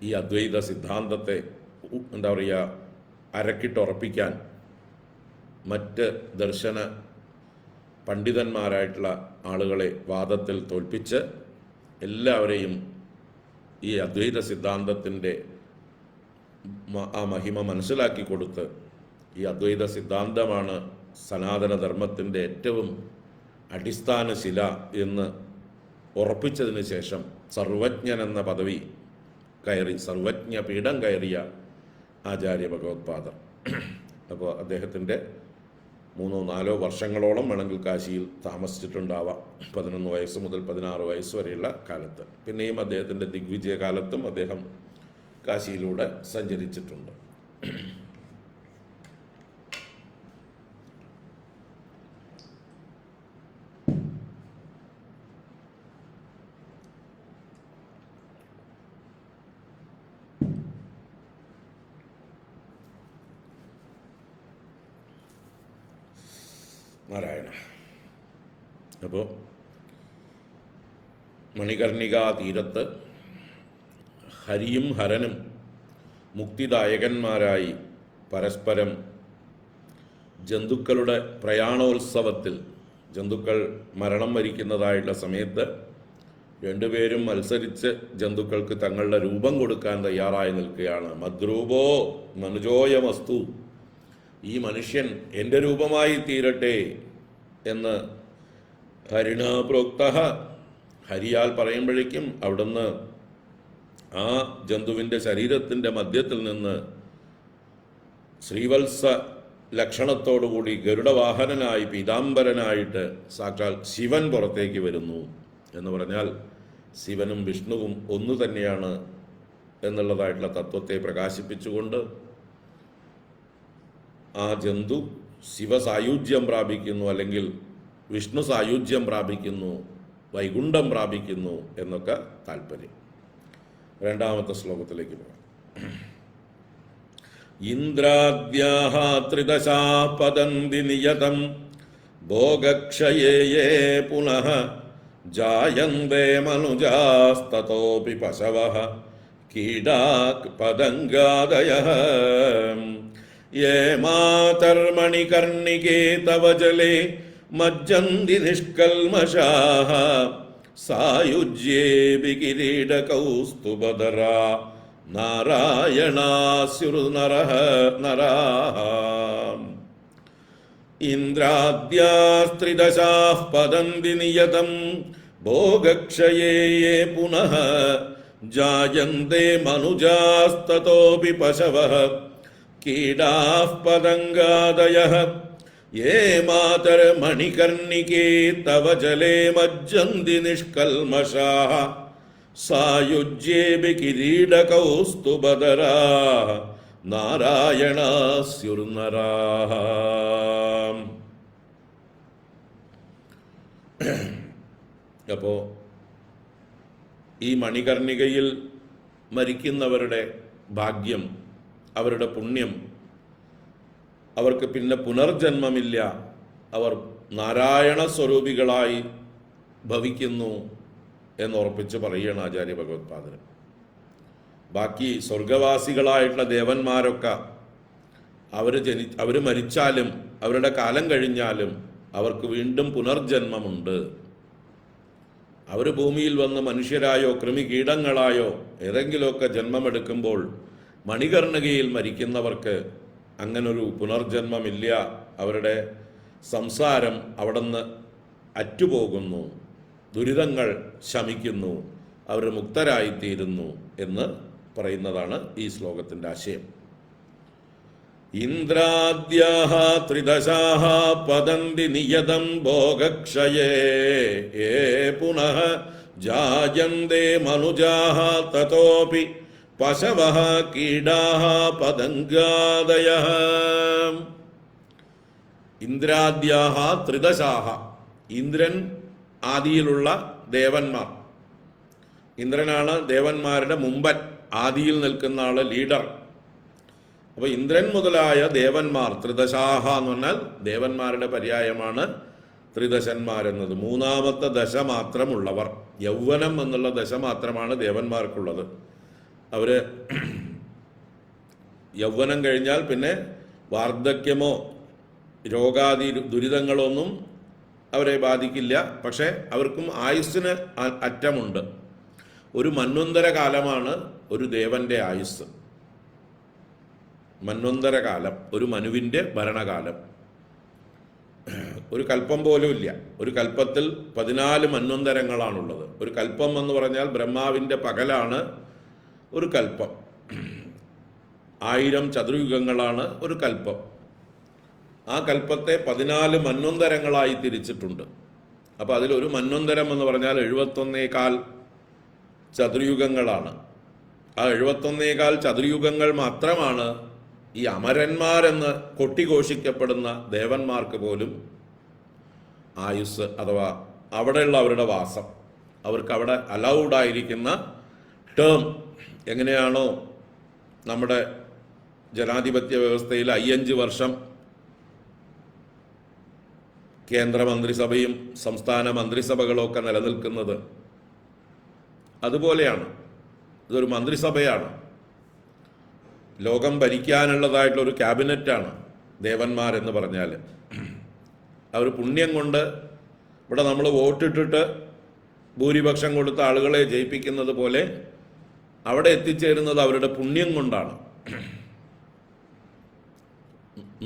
ഈ അദ്വൈത സിദ്ധാന്തത്തെ എന്താ പറയുക അരക്കിട്ടുറപ്പിക്കാൻ മറ്റ് ദർശന പണ്ഡിതന്മാരായിട്ടുള്ള ആളുകളെ വാദത്തിൽ തോൽപ്പിച്ച് എല്ലാവരെയും ഈ അദ്വൈത സിദ്ധാന്തത്തിൻ്റെ ആ മഹിമ മനസ്സിലാക്കി കൊടുത്ത്, ഈ അദ്വൈത സിദ്ധാന്തമാണ് സനാതനധർമ്മത്തിൻ്റെ ഏറ്റവും അടിസ്ഥാന ശില എന്ന് ഉറപ്പിച്ചതിന് ശേഷം സർവജ്ഞൻ എന്ന പദവി കയറി, സർവജ്ഞ പീഠം കയറിയ ആചാര്യ ഭഗവത്പാദർ. അപ്പോൾ അദ്ദേഹത്തിൻ്റെ 3-4 വർഷങ്ങളോളം വേണമെങ്കിൽ കാശിയിൽ താമസിച്ചിട്ടുണ്ടാവാം. 11 വയസ്സ് മുതൽ 16 വയസ്സ് വരെയുള്ള കാലത്ത്. പിന്നെയും അദ്ദേഹത്തിൻ്റെ ദിഗ്വിജയ കാലത്തും അദ്ദേഹം കാശിയിലൂടെ സഞ്ചരിച്ചിട്ടുണ്ട്. നാരായണ. അപ്പോൾ മണികർണികാ തീരത്ത് ഹരിയും ഹരനും മുക്തിദായകന്മാരായി പരസ്പരം ജന്തുക്കളുടെ പ്രയാണോത്സവത്തിൽ, ജന്തുക്കൾ മരണം വരിക്കുന്നതായിട്ടുള്ള സമയത്ത് രണ്ടുപേരും മത്സരിച്ച് ജന്തുക്കൾക്ക് തങ്ങളുടെ രൂപം കൊടുക്കാൻ തയ്യാറായി നിൽക്കുകയാണ്. മദ്രൂപോ മനുജോയമസ്തു, ഈ മനുഷ്യൻ എൻ്റെ രൂപമായി തീരട്ടെ എന്ന് ഹരിണ പ്രോക്ത, ഹരിയാൽ പറയുമ്പോഴേക്കും അവിടുന്ന് ആ ജന്തുവിൻ്റെ ശരീരത്തിൻ്റെ മധ്യത്തിൽ നിന്ന് ശ്രീവത്സ ലക്ഷണത്തോടുകൂടി ഗരുഡവാഹനനായി പീതാംബരനായിട്ട് സാക്ഷാൽ ശിവൻ പുറത്തേക്ക് വരുന്നു. എന്ന് പറഞ്ഞാൽ ശിവനും വിഷ്ണുവും ഒന്നു തന്നെയാണ് എന്നുള്ളതായിട്ടുള്ള തത്വത്തെ പ്രകാശിപ്പിച്ചുകൊണ്ട് ആ ജന്തു ശിവസായുജ്യം പ്രാപിക്കുന്നു, അല്ലെങ്കിൽ വിഷ്ണു സായുജ്യം പ്രാപിക്കുന്നു, വൈകുണ്ഠം പ്രാപിക്കുന്നു എന്നൊക്കെ താല്പര്യം. 2-ാമത്തെ ശ്ലോകത്തിലേക്ക് പോകാം. ഇന്ദ്രാദ്യാഹ ത്രിദശാ പതന്തി നിയതം ഭോഗക്ഷയേ പുനഃ ജായന്തേ മനുജാസ്തതോപി പശവഃ കീടാക് പതംഗാദയഃ യേ മാതർമണികർണികേ തവ ജലേ മജ്ജന്തി നിഷ്കൽമഷാഃ സായുജ്യേ വികിരീടകൗസ്തുഭധരാ നാരായണാസ്യുർനരഃ നരാഃ ഇന്ദ്രാദ്യാസ്ത്രിദശാഃ പതന്തി നിയതം ഭോഗക്ഷയേ പുനഃ ജായന്തേ മനുജാസ്തതോപി പശവഃ കീടാഃ പതംഗാദയഃ യേ മാതർമണികർണികേ തവ ജലേ മജ്ജന്തി നിഷ്കൽമഷാഃ സായുജ്യേ വികിരീടകൗസ്തുഭധരാഃ നാരായണാസ്യുർനരാഃ. അപ്പോൾ ഈ മണികർണികയിൽ മരിക്കുന്നവരുടെ ഭാഗ്യം, അവരുടെ പുണ്യം, അവർക്ക് പിന്നെ പുനർജന്മമില്ല, അവർ നാരായണ സ്വരൂപികളായി ഭവിക്കുന്നു എന്നുറപ്പിച്ച് പറയുകയാണ് ആചാര്യ ഭഗവത്പാദൻ. ബാക്കി സ്വർഗവാസികളായിട്ടുള്ള ദേവന്മാരൊക്കെ അവർ മരിച്ചാലും അവരുടെ കാലം കഴിഞ്ഞാലും അവർക്ക് വീണ്ടും പുനർജന്മമുണ്ട്. അവർ ഭൂമിയിൽ വന്ന് മനുഷ്യരായോ കൃമികീടങ്ങളായോ ഏതെങ്കിലുമൊക്കെ ജന്മമെടുക്കുമ്പോൾ മണികർണികയിൽ മരിക്കുന്നവർക്ക് അങ്ങനൊരു പുനർജന്മമില്ല. അവരുടെ സംസാരം അവിടെ നിന്ന് അറ്റുപോകുന്നു, ദുരിതങ്ങൾ ശമിക്കുന്നു, അവർ മുക്തരായിത്തീരുന്നു എന്ന് പറയുന്നതാണ് ഈ ശ്ലോകത്തിൻ്റെ ആശയം. ഇന്ദ്രാദ്യാഃ ത്രിദശാഃ പതന്തി നിയതം ഭോഗക്ഷയേ യേ പുനഃ ജായന്തേ മനുജാഃ തതോപി പശവഃ കീടാഃ പതംഗാദയഃ. ഇന്ദ്രാദ്യാഃ ത്രിദശാഃ, ഇന്ദ്രൻ ആദിയിലുള്ള ദേവന്മാർ. ഇന്ദ്രനാണ് ദേവന്മാരുടെ മുമ്പൻ, ആദിയിൽ നിൽക്കുന്ന ആള്, ലീഡർ. അപ്പോൾ ഇന്ദ്രൻ മുതലായ ദേവന്മാർ, ത്രിദശാഹ എന്ന് പറഞ്ഞാൽ ദേവന്മാരുടെ പര്യായമാണ് ത്രിദശന്മാരെന്നത്. മൂന്നാമത്തെ ദശ മാത്രമുള്ളവർ, യൗവനം എന്നുള്ള ദശ മാത്രമാണ് ദേവന്മാർക്കുള്ളത്. അവർ യൗവനം കഴിഞ്ഞാൽ പിന്നെ വാർദ്ധക്യമോ രോഗാദി ദുരിതങ്ങളൊന്നും അവരെ ബാധിക്കില്ല. പക്ഷേ അവർക്കും ആയുസ്സിന് അറ്റമുണ്ട്. ഒരു മന്വന്തര കാലമാണ് ഒരു ദേവന്റെ ആയുസ്. മന്വന്തര കാലം, ഒരു മനുവിൻ്റെ ഭരണകാലം. ഒരു കൽപ്പം പോലും ഇല്ല. ഒരു കൽപ്പത്തിൽ 14 മന്വന്തരങ്ങളാണുള്ളത്. ഒരു കൽപ്പം എന്ന് പറഞ്ഞാൽ ബ്രഹ്മാവിൻ്റെ പകലാണ് ഒരു കൽപ്പം. 1000 ചതുർയുഗങ്ങളാണ് ഒരു കൽപ്പം. ആ കൽപ്പത്തെ 14 മന്വന്തരങ്ങളായി തിരിച്ചിട്ടുണ്ട്. അപ്പോൾ അതിലൊരു മന്വന്തരം എന്ന് പറഞ്ഞാൽ 71.25 ചതുർയുഗങ്ങളാണ്. ആ 71.25 ചതുർയുഗങ്ങൾ മാത്രമാണ് ഈ അമരന്മാരെന്ന് കൊട്ടിഘോഷിക്കപ്പെടുന്ന ദേവന്മാർക്ക് പോലും ആയുസ്, അഥവാ അവിടെയുള്ള അവരുടെ വാസം. അവർക്ക് അവിടെ അലൗഡായിരിക്കുന്ന ടേം എങ്ങനെയാണോ നമ്മുടെ ജനാധിപത്യ വ്യവസ്ഥയിൽ 5 വർഷം കേന്ദ്രമന്ത്രിസഭയും സംസ്ഥാന മന്ത്രിസഭകളൊക്കെ നിലനിൽക്കുന്നത്, അതുപോലെയാണ്. ഇതൊരു മന്ത്രിസഭയാണ്. ലോകം ഭരിക്കാനുള്ളതായിട്ടുള്ള ഒരു ക്യാബിനറ്റാണ് ദേവന്മാരെന്ന് പറഞ്ഞാൽ. അവർ പുണ്യം കൊണ്ട് ഇവിടെ നമ്മൾ വോട്ടിട്ടിട്ട് ഭൂരിപക്ഷം കൊടുത്ത ആളുകളെ ജയിപ്പിക്കുന്നത് പോലെ അവിടെ എത്തിച്ചേരുന്നത് അവരുടെ പുണ്യം കൊണ്ടാണ്.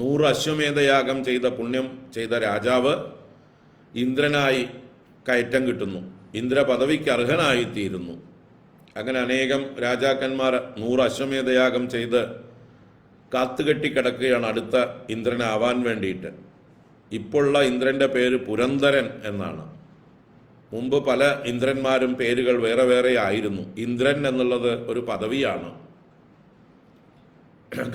100 അശ്വമേധയാഗം ചെയ്ത പുണ്യം ചെയ്ത രാജാവ് ഇന്ദ്രനായി കയറ്റം കിട്ടുന്നു, ഇന്ദ്ര പദവിക്ക് അർഹനായിത്തീരുന്നു. അങ്ങനെ അനേകം രാജാക്കന്മാർ 100 അശ്വമേധയാഗം ചെയ്ത് കാത്തുകെട്ടിക്കിടക്കുകയാണ് അടുത്ത ഇന്ദ്രനാവാൻ വേണ്ടിയിട്ട്. ഇപ്പോഴുള്ള ഇന്ദ്രൻ്റെ പേര് പുരന്ദരൻ എന്നാണ്. മുമ്പ് പല ഇന്ദ്രന്മാരും പേരുകൾ വേറെ വേറെ ആയിരുന്നു. ഇന്ദ്രൻ എന്നുള്ളത് ഒരു പദവിയാണ്.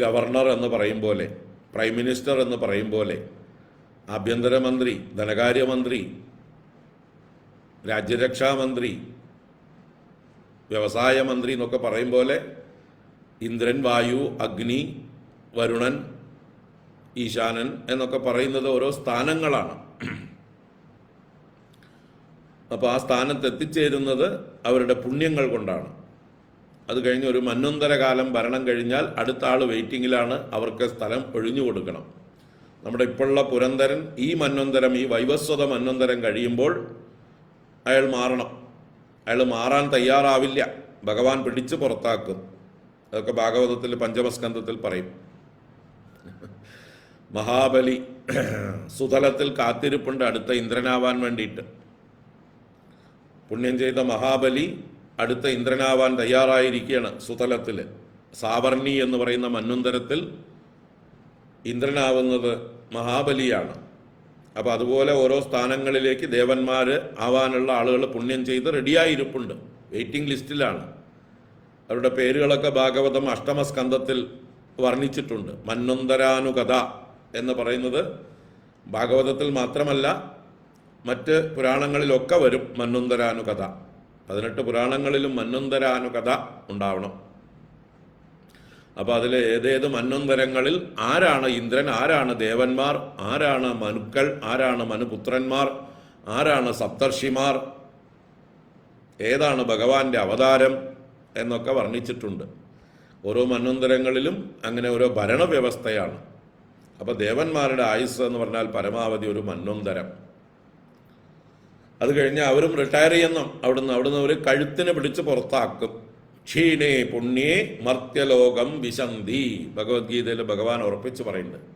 ഗവർണർ എന്ന് പറയും പോലെ, പ്രൈം മിനിസ്റ്റർ എന്ന് പറയും പോലെ, ആഭ്യന്തരമന്ത്രി, ധനകാര്യമന്ത്രി, രാജ്യരക്ഷാമന്ത്രി, വ്യവസായ മന്ത്രി എന്നൊക്കെ പറയും പോലെ ഇന്ദ്രൻ, വായു, അഗ്നി, വരുണൻ, ഈശാനൻ എന്നൊക്കെ പറയുന്നത് ഓരോ സ്ഥാനങ്ങളാണ്. അപ്പോൾ ആ സ്ഥാനത്ത് എത്തിച്ചേരുന്നത് അവരുടെ പുണ്യങ്ങൾ കൊണ്ടാണ്. അത് കഴിഞ്ഞ് ഒരു മന്വന്തര കാലം ഭരണം കഴിഞ്ഞാൽ അടുത്ത ആൾ വെയിറ്റിങ്ങിലാണ്. അവർക്ക് സ്ഥലം ഒഴിഞ്ഞു കൊടുക്കണം. നമ്മുടെ ഇപ്പോഴുള്ള പുരന്ദരൻ ഈ മന്വന്തരം, ഈ വൈവസ്വത മന്വന്തരം കഴിയുമ്പോൾ അയാൾ മാറണം. അയാൾ മാറാൻ തയ്യാറാവില്ല, ഭഗവാൻ പിടിച്ച് പുറത്താക്കും. അതൊക്കെ ഭാഗവതത്തിൽ പഞ്ചമസ്കന്ധത്തിൽ പറയും. മഹാബലി സുതലത്തിൽ കാത്തിരിപ്പുണ്ട് അടുത്ത ഇന്ദ്രനാവാൻ വേണ്ടിയിട്ട്. പുണ്യം ചെയ്ത മഹാബലി അടുത്ത ഇന്ദ്രനാവാൻ തയ്യാറായിരിക്കുകയാണ് സുതലത്തിൽ. സാവർണി എന്ന് പറയുന്ന മന്വന്തരത്തിൽ ഇന്ദ്രനാവുന്നത് മഹാബലിയാണ്. അപ്പോൾ അതുപോലെ ഓരോ സ്ഥാനങ്ങളിലേക്ക് ദേവന്മാർ ആവാനുള്ള ആളുകൾ പുണ്യം ചെയ്ത് റെഡിയായിരിപ്പുണ്ട്, വെയിറ്റിംഗ് ലിസ്റ്റിലാണ്. അവരുടെ പേരുകളൊക്കെ ഭാഗവതം അഷ്ടമസ്കന്ധത്തിൽ വർണ്ണിച്ചിട്ടുണ്ട്. മന്വന്തരാനുകഥ എന്ന് പറയുന്നത് ഭാഗവതത്തിൽ മാത്രമല്ല മറ്റ് പുരാണങ്ങളിലൊക്കെ വരും മന്വന്തരാനുകഥ. 18 പുരാണങ്ങളിലും മന്വന്തരാനുകഥ ഉണ്ടാവണം. അപ്പോൾ അതിൽ ഏതേത് മന്വന്തരങ്ങളിൽ ആരാണ് ഇന്ദ്രൻ, ആരാണ് ദേവന്മാർ, ആരാണ് മനുക്കൾ, ആരാണ് മനുപുത്രന്മാർ, ആരാണ് സപ്തർഷിമാർ, ഏതാണ് ഭഗവാന്റെ അവതാരം എന്നൊക്കെ വർണ്ണിച്ചിട്ടുണ്ട്. ഓരോ മന്വന്തരങ്ങളിലും അങ്ങനെ ഓരോ ഭരണവ്യവസ്ഥയാണ്. അപ്പോൾ ദേവന്മാരുടെ ആയുസ് എന്ന് പറഞ്ഞാൽ പരമാവധി ഒരു മന്വന്തരം. അത് കഴിഞ്ഞ് അവരും റിട്ടയർ ചെയ്യുന്നു. അവിടുന്ന് അവർ കഴുത്തിന് പിടിച്ച് പുറത്താക്കും. ക്ഷീണേ പുണ്യേ മർത്യലോകം വിശന്തി. ഭഗവത്ഗീതയിൽ ഭഗവാൻ ഉറപ്പിച്ച് പറയുന്നുണ്ട്,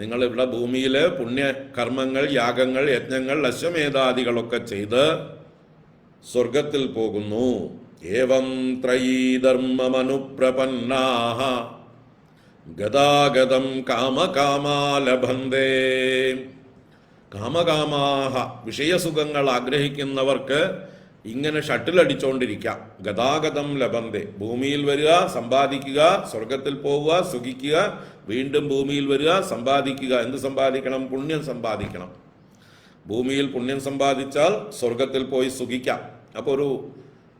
നിങ്ങളിവിടെ ഭൂമിയിൽ പുണ്യകർമ്മങ്ങൾ, യാഗങ്ങൾ, യജ്ഞങ്ങൾ, അശ്വമേധാദികളൊക്കെ ചെയ്ത് സ്വർഗത്തിൽ പോകുന്നു. ഏവം ത്രയീധർമ്മമനുപ്രപന്നാഃ ഗദാഗദം കാമകാമാ ലഭന്തേ. കാമകാമാഹ, വിഷയസുഖങ്ങൾ ആഗ്രഹിക്കുന്നവർക്ക് ഇങ്ങനെ ഷട്ടിലടിച്ചുകൊണ്ടിരിക്കാം. ഗതാഗതം ലഭന്തേ, ഭൂമിയിൽ വരിക, സമ്പാദിക്കുക, സ്വർഗത്തിൽ പോവുക, സുഖിക്കുക, വീണ്ടും ഭൂമിയിൽ വരിക, സമ്പാദിക്കുക. എന്ത് സമ്പാദിക്കണം? പുണ്യം സമ്പാദിക്കണം. ഭൂമിയിൽ പുണ്യം സമ്പാദിച്ചാൽ സ്വർഗത്തിൽ പോയി സുഖിക്കാം. അപ്പോൾ ഒരു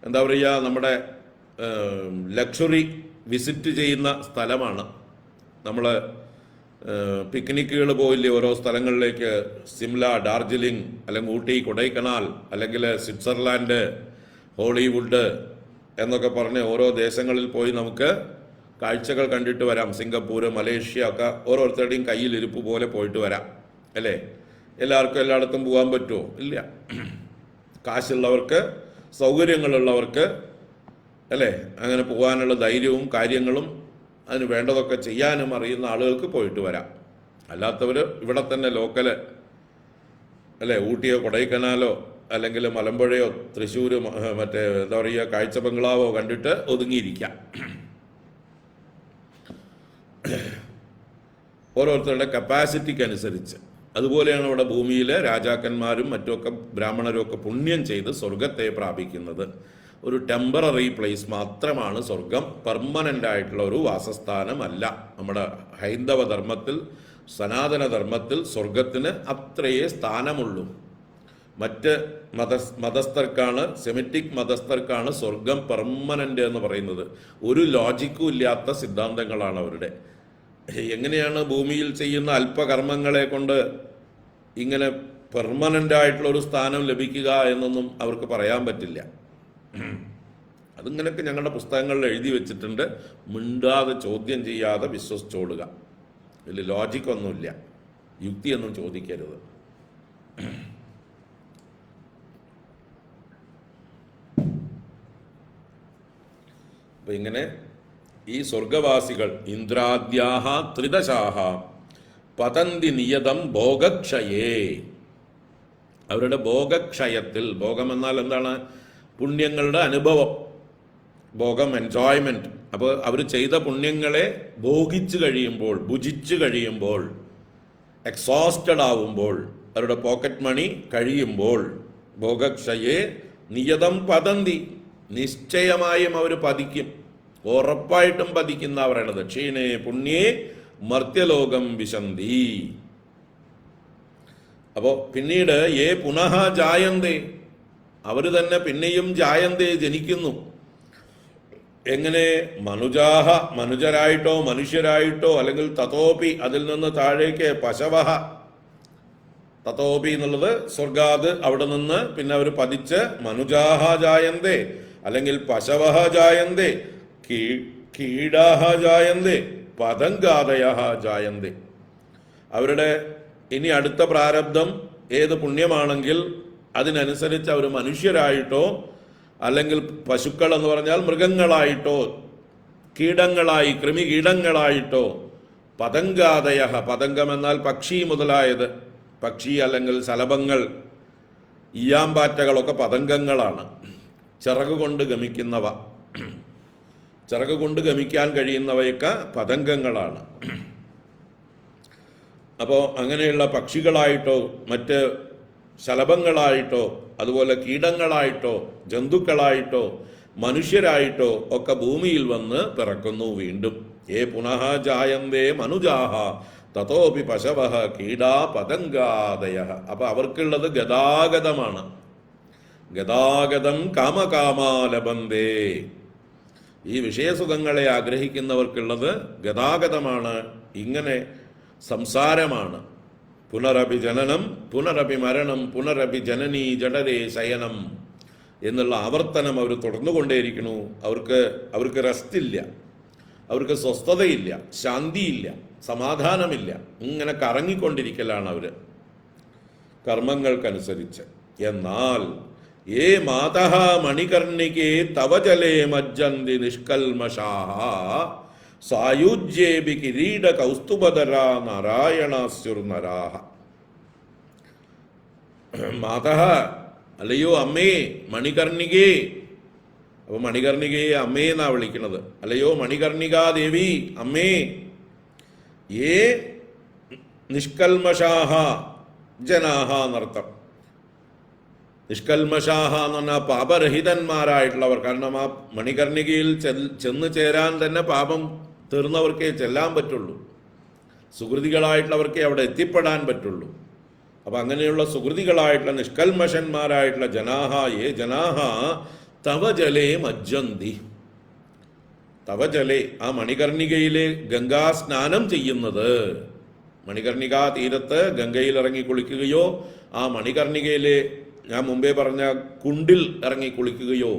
എന്താ പറയുക, നമ്മുടെ ലക്ഷറി വിസിറ്റ് ചെയ്യുന്ന സ്ഥലമാണ്. നമ്മൾ പിക്നിക്കുകൾ പോയില്ലേ ഓരോ സ്ഥലങ്ങളിലേക്ക്, സിംല, ഡാർജിലിംഗ്, അല്ലെങ്കിൽ ഊട്ടി, കൊടൈക്കനാൽ, അല്ലെങ്കിൽ സ്വിറ്റ്സർലാൻഡ്, ഹോളിവുഡ് എന്നൊക്കെ പറഞ്ഞ് ഓരോ ദേശങ്ങളിൽ പോയി നമുക്ക് കാഴ്ചകൾ കണ്ടിട്ട് വരാം. സിംഗപ്പൂർ, മലേഷ്യ ഒക്കെ ഓരോരുത്തരുടെയും കയ്യിലിരിപ്പ് പോലെ പോയിട്ട് വരാം അല്ലേ? എല്ലാവർക്കും എല്ലായിടത്തും പോകാൻ പറ്റുമോ? ഇല്ല. കാശുള്ളവർക്ക്, സൗകര്യങ്ങളുള്ളവർക്ക് അല്ലേ, അങ്ങനെ പോകാനുള്ള ധൈര്യവും കാര്യങ്ങളും അതിന് വേണ്ടതൊക്കെ ചെയ്യാനും അറിയുന്ന ആളുകൾക്ക് പോയിട്ട് വരാം. അല്ലാത്തവർ ഇവിടെ തന്നെ ലോക്കല് അല്ലേ, ഊട്ടിയോ കൊടൈക്കനാലോ അല്ലെങ്കിൽ മലമ്പുഴയോ തൃശ്ശൂർ മറ്റേ എന്താ പറയുക കാഴ്ച ബംഗ്ലാവോ കണ്ടിട്ട് ഒതുങ്ങിയിരിക്കാം. ഓരോരുത്തരുടെ കപ്പാസിറ്റിക്ക് അനുസരിച്ച്. അതുപോലെയാണ് ഇവിടെ ഭൂമിയിലെ രാജാക്കന്മാരും മറ്റുമൊക്കെ ബ്രാഹ്മണരും ഒക്കെ പുണ്യം ചെയ്ത് സ്വർഗത്തെ പ്രാപിക്കുന്നത്. ഒരു ടെമ്പററി പ്ലേസ് മാത്രമാണ് സ്വർഗം, പെർമനൻ്റ് ആയിട്ടുള്ള ഒരു വാസസ്ഥാനമല്ല. നമ്മുടെ ഹൈന്ദവ ധർമ്മത്തിൽ, സനാതനധർമ്മത്തിൽ സ്വർഗത്തിന് അത്രയേ സ്ഥാനമുള്ളൂ. മറ്റ് മതസ്ഥർക്കാണ്, സെമിറ്റിക് മതസ്ഥർക്കാണ് സ്വർഗം പെർമനൻ്റ് എന്ന് പറയുന്നത്. ഒരു ലോജിക്കും ഇല്ലാത്ത സിദ്ധാന്തങ്ങളാണ് അവരുടെ. എങ്ങനെയാണ് ഭൂമിയിൽ ചെയ്യുന്ന അല്പകർമ്മങ്ങളെ കൊണ്ട് ഇങ്ങനെ പെർമനൻ്റ് ആയിട്ടുള്ള ഒരു സ്ഥാനം ലഭിക്കുക എന്നൊന്നും അവർക്ക് പറയാൻ പറ്റില്ല. അതിങ്ങനെയൊക്കെ ഞങ്ങളുടെ പുസ്തകങ്ങളിൽ എഴുതി വെച്ചിട്ടുണ്ട്. മിണ്ടാതെ, ചോദ്യം ചെയ്യാതെ വിശ്വസിച്ചോടുക. ഇതിൽ ലോജിക്കൊന്നുമില്ല, യുക്തിയൊന്നും ചോദിക്കരുത്. അപ്പം ഇങ്ങനെ ഈ സ്വർഗവാസികൾ ഇന്ദ്രാദ്യാഹ ത്രിദശാഹ പതന്തി നിയതം ഭോഗക്ഷയേ. അവരുടെ ഭോഗക്ഷയത്തിൽ, ഭോഗം എന്നാൽ എന്താണ്? പുണ്യങ്ങളുടെ അനുഭവം, ഭോഗം, എൻജോയ്മെന്റ്. അപ്പോൾ അവർ ചെയ്ത പുണ്യങ്ങളെ ഭോഗിച്ചു കഴിയുമ്പോൾ, ഭുജിച്ചു കഴിയുമ്പോൾ, എക്സോസ്റ്റഡ് ആവുമ്പോൾ, അവരുടെ പോക്കറ്റ് മണി കഴിയുമ്പോൾ, ഭോഗക്ഷയേ നിയതം പതന്തി, നിശ്ചയമായും അവർ പതിക്കും, ഉറപ്പായിട്ടും പതിക്കുന്ന പറയണത്. ക്ഷീണേ പുണ്യേ മർത്യലോകം വിശന്തി. അപ്പോൾ പിന്നീട് ഏ പുനഃ ജായന്തേ, അവർ തന്നെ പിന്നെയും ജായന്തേ, ജനിക്കുന്നു. എങ്ങനെ? മനുജാഹ, മനുജരായിട്ടോ മനുഷ്യരായിട്ടോ, അല്ലെങ്കിൽ തതോപി, അതിൽ നിന്ന് താഴേക്ക് പശവഹ. തതോപി എന്നുള്ളത് സ്വർഗാത്, അവിടെ നിന്ന് പിന്നെ അവർ പതിച്ച് മനുജാഹ ജായന്തേ, അല്ലെങ്കിൽ പശവഹ ജായന്തേ, കീടാഹ ജായന്തേ, പതങ്കാതയ ജായന്തേ. അവരുടെ ഇനി അടുത്ത പ്രാരബ്ധം ഏത് പുണ്യമാണെങ്കിൽ അതിനനുസരിച്ച് അവർ മനുഷ്യരായിട്ടോ, അല്ലെങ്കിൽ പശുക്കൾ എന്ന് പറഞ്ഞാൽ മൃഗങ്ങളായിട്ടോ, കീടങ്ങളായി, കൃമികീടങ്ങളായിട്ടോ, പതങ്കാതയ, പതംഗം എന്നാൽ പക്ഷി മുതലായത്, പക്ഷി അല്ലെങ്കിൽ ശലഭങ്ങൾ, ഈയാമ്പാറ്റകളൊക്കെ പതംഗങ്ങളാണ്. ചിറക് കൊണ്ട് ഗമിക്കുന്നവ, ചിറക് കൊണ്ട് ഗമിക്കാൻ കഴിയുന്നവയൊക്കെ പതംഗങ്ങളാണ്. അപ്പോൾ അങ്ങനെയുള്ള പക്ഷികളായിട്ടോ, മറ്റ് ശലഭങ്ങളായിട്ടോ, അതുപോലെ കീടങ്ങളായിട്ടോ, ജന്തുക്കളായിട്ടോ, മനുഷ്യരായിട്ടോ ഒക്കെ ഭൂമിയിൽ വന്ന് പിറക്കുന്നു വീണ്ടും. യേ പുനഃ ജായന്തേ മനുജാഹ തതോപി പശവഃ കീടാ പതംഗാദയ. അപ്പൊ അവർക്കുള്ളത് ഗതാഗതമാണ്. ഗതാഗതം കാമകാമാലബന്ധേ. ഈ വിഷയസുഖങ്ങളെ ആഗ്രഹിക്കുന്നവർക്കുള്ളത് ഗതാഗതമാണ്, ഇങ്ങനെ സംസാരമാണ്. പുനരപി ജനനം പുനരപി മരണം പുനരപി ജനനീ ജഠരേ ശയനം എന്നുള്ള ആവർത്തനം അവർ തുടർന്നുകൊണ്ടേയിരിക്കുന്നു. അവർക്ക് റെസ്റ്റില്ല, അവർക്ക് സ്വസ്ഥതയില്ല, ശാന്തിയില്ല, സമാധാനമില്ല. ഇങ്ങനെ കറങ്ങിക്കൊണ്ടിരിക്കലാണ് അവർ കർമ്മങ്ങൾക്കനുസരിച്ച്. എന്നാൽ ഏ മാതഃ മണികർണികേ തവ ജലേ മജ്ജന്തി നിഷ്കൽമഷാഃ സായുജ്യേബി കിരീട കൗസ്തുഭധരാ നാരായണാസ്യുർനരാഃ. മാതഃ, അല്ലയോ അമ്മേ, മണികർണികേ. അപ്പൊ മണികർണികയെ അമ്മേ എന്നാ വിളിക്കുന്നത്. അല്ലയോ മണികർണികാദേവി, അമ്മേ. ഏ നിഷ്കൽമഷാഃ ജനാഃ എന്നർത്ഥം. നിഷ്കൽമഷാഹ എന്ന് പറഞ്ഞാൽ പാപരഹിതന്മാരായിട്ടുള്ളവർ. കാരണം ആ മണികർണികയിൽ ചെന്ന് ചേരാൻ തന്നെ പാപം തീർന്നവർക്കേ ചെല്ലാൻ പറ്റുള്ളൂ. സുഹൃതികളായിട്ടുള്ളവർക്കേ അവിടെ എത്തിപ്പെടാൻ പറ്റുള്ളൂ. അപ്പം അങ്ങനെയുള്ള സുഹൃതികളായിട്ടുള്ള നിഷ്കൽമഷന്മാരായിട്ടുള്ള ജനാഹ, ഏ ജനാഹ തവ ജലേ മജ്ജന്തി. തവ ജലേ, ആ മണികർണികയിലെ ഗംഗാ സ്നാനം ചെയ്യുന്നത്. മണികർണികാ തീരത്ത് ഗംഗയിൽ ഇറങ്ങി കുളിക്കുകയോ ആ മണികർണികയിലെ ഞാൻ മുമ്പേ പറഞ്ഞ കുണ്ടിൽ ഇറങ്ങി കുളിക്കുകയോ,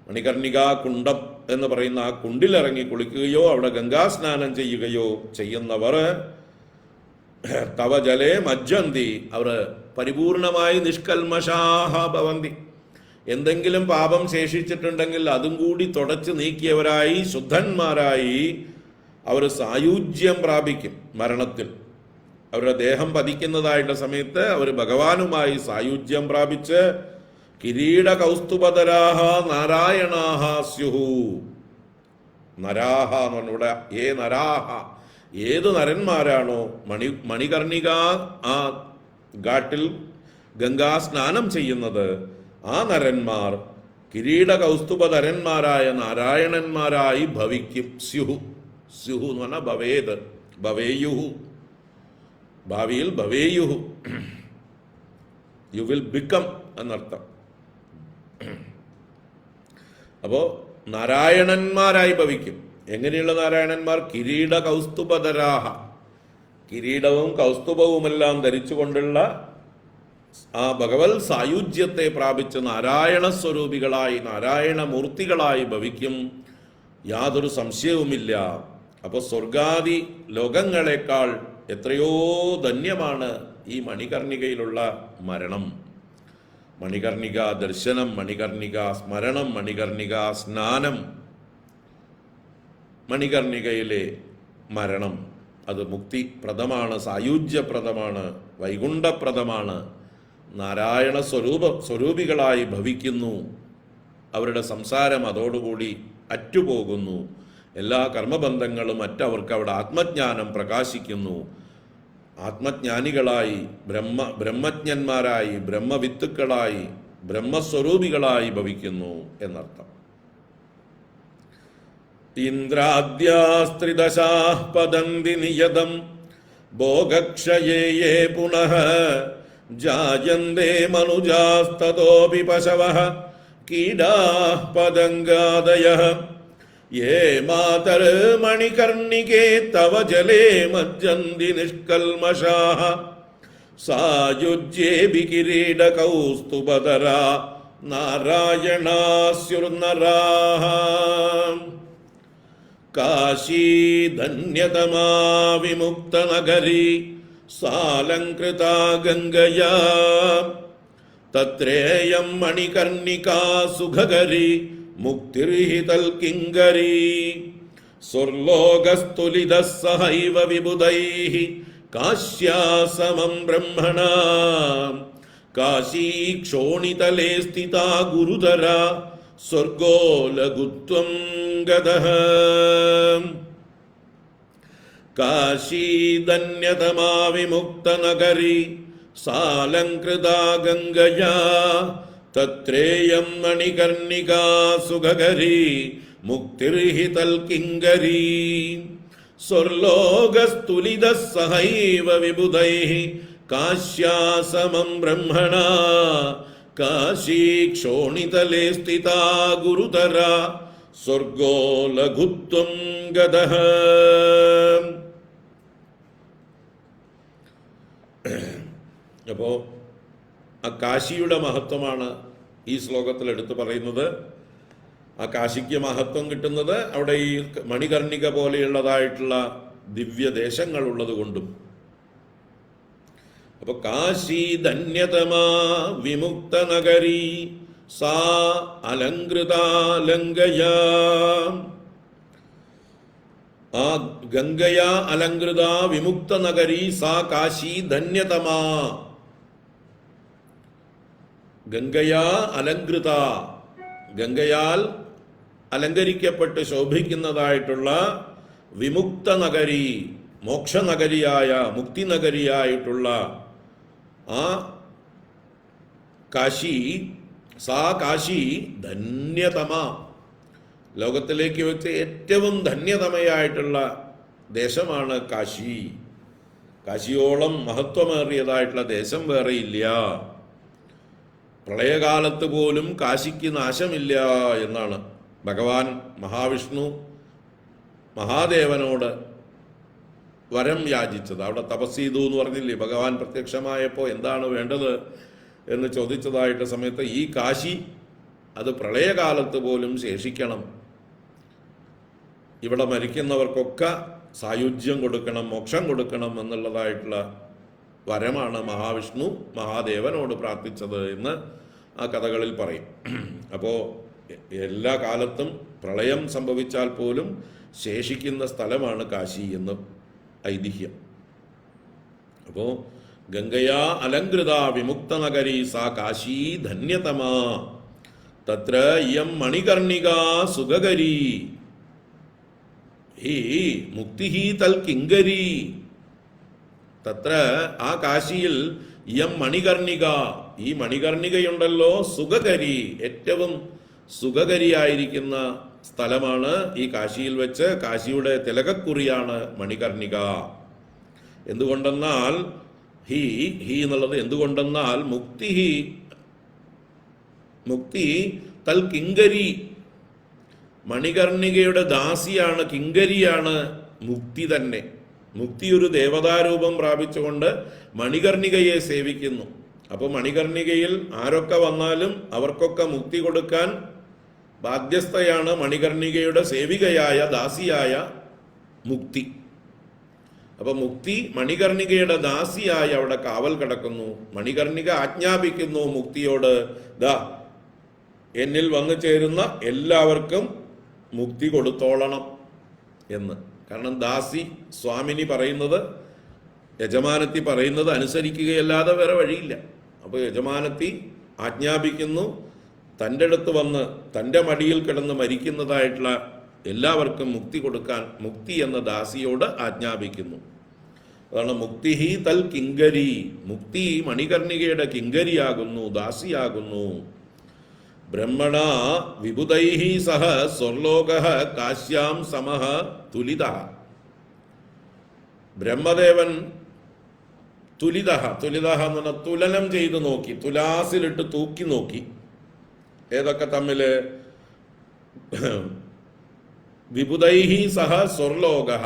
മണികർണികാ കുണ്ടം എന്ന് പറയുന്ന ആ കുണ്ടിൽ ഇറങ്ങി കുളിക്കുകയോ അവിടെ ഗംഗാസ്നാനം ചെയ്യുകയോ ചെയ്യുന്നവർ തവ ജലേ മജ്ജന്തി, അവർ പരിപൂർണമായി നിഷ്കൽമഷാഹ ഭവന്തി. എന്തെങ്കിലും പാപം ശേഷിച്ചിട്ടുണ്ടെങ്കിൽ അതും കൂടി തുടച്ച് നീക്കിയവരായി ശുദ്ധന്മാരായി അവർ സായുജ്യം പ്രാപിക്കും. മരണത്തിൽ അവരുടെ ദേഹം പതിക്കുന്നതായിട്ടുള്ള സമയത്ത് അവർ ഭഗവാനുമായി സായുജ്യം പ്രാപിച്ച് കിരീട കൗസ്തുഭധരാഹ നാരായണാഹ സ്യുഹു. നരാഹ എന്ന് പറഞ്ഞൂടെ, ഏ നരാഹ, ഏത് നരന്മാരാണോ മണികർണിക ആ ഘാട്ടിൽ ഗംഗാ സ്നാനം ചെയ്യുന്നത്, ആ നരന്മാർ കിരീട കൗസ്തുഭധരന്മാരായ നാരായണന്മാരായി ഭവിക്കും. സ്യുഹു, സ്യുഹു എന്ന് പറഞ്ഞാൽ ഭവേത്, ഭവേയുഹു, ഭാവിയിൽ ഭവേയുഹു, യു വിൽ ബിക്കം എന്നർത്ഥം. അപ്പോ നാരായണന്മാരായി ഭവിക്കും. എങ്ങനെയുള്ള നാരായണന്മാർ? കിരീട കൗസ്തുഭധരാഹ, കിരീടവും കൗസ്തുഭവുമെല്ലാം ധരിച്ചുകൊണ്ടുള്ള ആ ഭഗവത് സായുജ്യത്തെ പ്രാപിച്ച് നാരായണ സ്വരൂപികളായി നാരായണ മൂർത്തികളായി ഭവിക്കും. യാതൊരു സംശയവുമില്ല. അപ്പോൾ സ്വർഗാദി ലോകങ്ങളെക്കാൾ എത്രയോ ധന്യമാണ് ഈ മണികർണികയിലുള്ള മരണം. മണികർണിക ദർശനം, മണികർണിക സ്മരണം, മണികർണിക സ്നാനം. മണികർണികയിലെ മരണം അത് മുക്തിപ്രദമാണ്, സായുജ്യപ്രദമാണ്, വൈകുണ്ഠപ്രദമാണ്. നാരായണ സ്വരൂപികളായി ഭവിക്കുന്നു. അവരുടെ സംസാരം അതോടുകൂടി അറ്റുപോകുന്നു. എല്ലാ കർമ്മബന്ധങ്ങളും മറ്റവർക്ക് അവിടെ ആത്മജ്ഞാനം പ്രകാശിക്കുന്നു. ആത്മജ്ഞാനികളായി ബ്രഹ്മജ്ഞന്മാരായി ബ്രഹ്മവിത്തുക്കളായി ബ്രഹ്മസ്വരൂപികളായി ഭവിക്കുന്നു എന്നർത്ഥം. ഇന്ദ്രാദ്യാസ്ത്രിദശാഃ പതന്തി നിയതം ഭോഗക്ഷയേ യേ പുനഃ ജായന്തേ മനുജാസ്തതോപി പശവഃ കീടാഃ പതംഗാദയഃ യേ മാതർ മണികർണികേ തവ ജലേ മജ്ജന്തി നിഷ്കൽമഷാഃ സായുജ്യേബി കിരീട കൗസ്തുഭധരാ നാരായണാസ്യുർനരാഃ. കാശീ ധന്യതമാ വിമുക്തനഗരീ സാലംകൃതാ ഗംഗയാ തത്രേയം മണികർണികാ സുഖകരീ മുക്തിർഹിതൽ കിങ്കരീ സ്വർലോകസ്തുലിതഃ സഹൈവ വിബുധൈഃ കാശ്യാസമം ബ്രഹ്മണാ കാശീ ക്ഷോണിതലേ സ്ഥിതാ ഗുരുധരാ സ്വർഗോ ലഘുത്വം ഗതഃ. കാശീ ധന്യതമാ വിമുക്തനഗരീ സാലംകൃതാ ഗംഗയാ തത്രേയം മണികർണികാ സുഖകരീ മുക്തിർഹി തൽകിങ്കരീ സ്വർലോകസ്തുലിതഃ സഹൈവ വിബുധൈഃ കാശ്യാസമം ബ്രഹ്മണാ കാശീ ക്ഷോണിതലേ സ്ഥിതാ ഗുരുതര സ്വർഗോ ലഘുത്വം ഗതഃ. അപ്പോൾ ആ കാശിയുടെ മഹത്വമാണ് ഈ ശ്ലോകത്തിൽ എടുത്തു പറയുന്നത്. ആ കാശിക്ക് മഹത്വം കിട്ടുന്നത് അവിടെ ഈ മണികർണിക പോലെയുള്ളതായിട്ടുള്ള ദിവ്യദേശങ്ങൾ ഉള്ളത് കൊണ്ടും. അപ്പൊ കാശി ധന്യതമാ വിമുക്ത നഗരി സാ അലങ്കൃതാലങ്കയാ. ആ ഗംഗയാ അലങ്കൃത വിമുക്ത നഗരി സാ കാശി ധന്യതമാ. ഗംഗയാ അലങ്കൃത, ഗംഗയാൽ അലങ്കരിക്കപ്പെട്ട് ശോഭിക്കുന്നതായിട്ടുള്ള വിമുക്ത നഗരി, മോക്ഷനഗരിയായ മുക്തിനഗരിയായിട്ടുള്ള ആ കാശി, സാ കാശി ധന്യതമ, ലോകത്തിലേക്ക് വെച്ച് ഏറ്റവും ധന്യതമയായിട്ടുള്ള ദേശമാണ് കാശി. കാശിയോളം മഹത്വമേറിയതായിട്ടുള്ള ദേശം വേറെയില്ല. പ്രളയകാലത്ത് പോലും കാശിക്ക് നാശമില്ല എന്നാണ് ഭഗവാൻ മഹാവിഷ്ണു മഹാദേവനോട് വരം യാചിച്ചത്. അവിടെ തപസ് ചെയ്തു എന്ന് പറഞ്ഞില്ലേ, ഭഗവാൻ പ്രത്യക്ഷമായപ്പോൾ എന്താണ് വേണ്ടത് എന്ന് ചോദിച്ചതായിട്ട് സമയത്ത് ഈ കാശി അത് പ്രളയകാലത്ത് പോലും ശേഷിക്കണം, ഇവിടെ മരിക്കുന്നവർക്കൊക്കെ സായുജ്യം കൊടുക്കണം, മോക്ഷം കൊടുക്കണം എന്നുള്ളതായിട്ടുള്ള വരമാണ് മഹാവിഷ്ണു മഹാദേവനോട് പ്രാർത്ഥിച്ചത് എന്ന് ആ കഥകളിൽ പറയും. അപ്പോൾ എല്ലാ കാലത്തും പ്രളയം സംഭവിച്ചാൽ പോലും ശേഷിക്കുന്ന സ്ഥലമാണ് കാശി എന്ന് ഐതിഹ്യം. അപ്പോൾ ഗംഗയാ അലങ്കൃത വിമുക്ത നഗരി സാ കാശി ധന്യതമാ തത്ര ഇയം മണികർണിക സുഗകരി ഈ മുക്തി തൽകിങ്കരി. തത്ര ആ കാശിയിൽ ഇയം മണികർണിക, ഈ മണികർണികയുണ്ടല്ലോ, സുഖകരി, ഏറ്റവും സുഖകരിയായിരിക്കുന്ന സ്ഥലമാണ് ഈ കാശിയിൽ വെച്ച്. കാശിയുടെ തിലകക്കുറിയാണ് മണികർണിക. എന്തുകൊണ്ടെന്നാൽ ഹി എന്നുള്ളത് എന്തുകൊണ്ടെന്നാൽ മുക്തി തൽ കിങ്കരി, മണികർണികയുടെ ദാസിയാണ്, കിങ്കരിയാണ് മുക്തി തന്നെ. മുക്തി ഒരു ദേവതാരൂപം പ്രാപിച്ചുകൊണ്ട് മണികർണികയെ സേവിക്കുന്നു. അപ്പോൾ മണികർണികയിൽ ആരൊക്കെ വന്നാലും അവർക്കൊക്കെ മുക്തി കൊടുക്കാൻ ബാധ്യസ്ഥയാണ് മണികർണികയുടെ സേവികയായ ദാസിയായ മുക്തി. അപ്പൊ മുക്തി മണികർണികയുടെ ദാസിയായി അവിടെ കാവൽ കിടക്കുന്നു. മണികർണിക ആജ്ഞാപിക്കുന്നു മുക്തിയോട്, ദാ എന്നിൽ വന്നു ചേരുന്ന എല്ലാവർക്കും മുക്തി കൊടുത്തോളണം എന്ന്. കാരണം ദാസി സ്വാമിനി പറയുന്നത്, യജമാനത്തി പറയുന്നത് അനുസരിക്കുകയല്ലാതെ വേറെ വഴിയില്ല. അപ്പോൾ യജമാനത്തി ആജ്ഞാപിക്കുന്നു, തൻ്റെ അടുത്ത് വന്ന് തൻ്റെ മടിയിൽ കിടന്ന് മരിക്കുന്നതായിട്ടുള്ള എല്ലാവർക്കും മുക്തി കൊടുക്കാൻ മുക്തി എന്ന ദാസിയോട് ആജ്ഞാപിക്കുന്നു. അതാണ് മുക്തി തൽ കിങ്കരി. മുക്തി മണികർണികയുടെ കിങ്കരിയാകുന്നു, ദാസിയാകുന്നു. ബ്രഹ്മണ വിബുധൈഹി സഹ സ്വർലോകഃ കാശ്യാം സമഃ തുലിതഃ. ബ്രഹ്മദേവൻ തുലിതഃ എന്ന് പറഞ്ഞാൽ തുലനം ചെയ്ത് നോക്കി, തുലാസിലിട്ട് തൂക്കി നോക്കി. ഏതൊക്കെ തമ്മില്? വിബുധൈഹി സഹ സ്വർലോകഃ,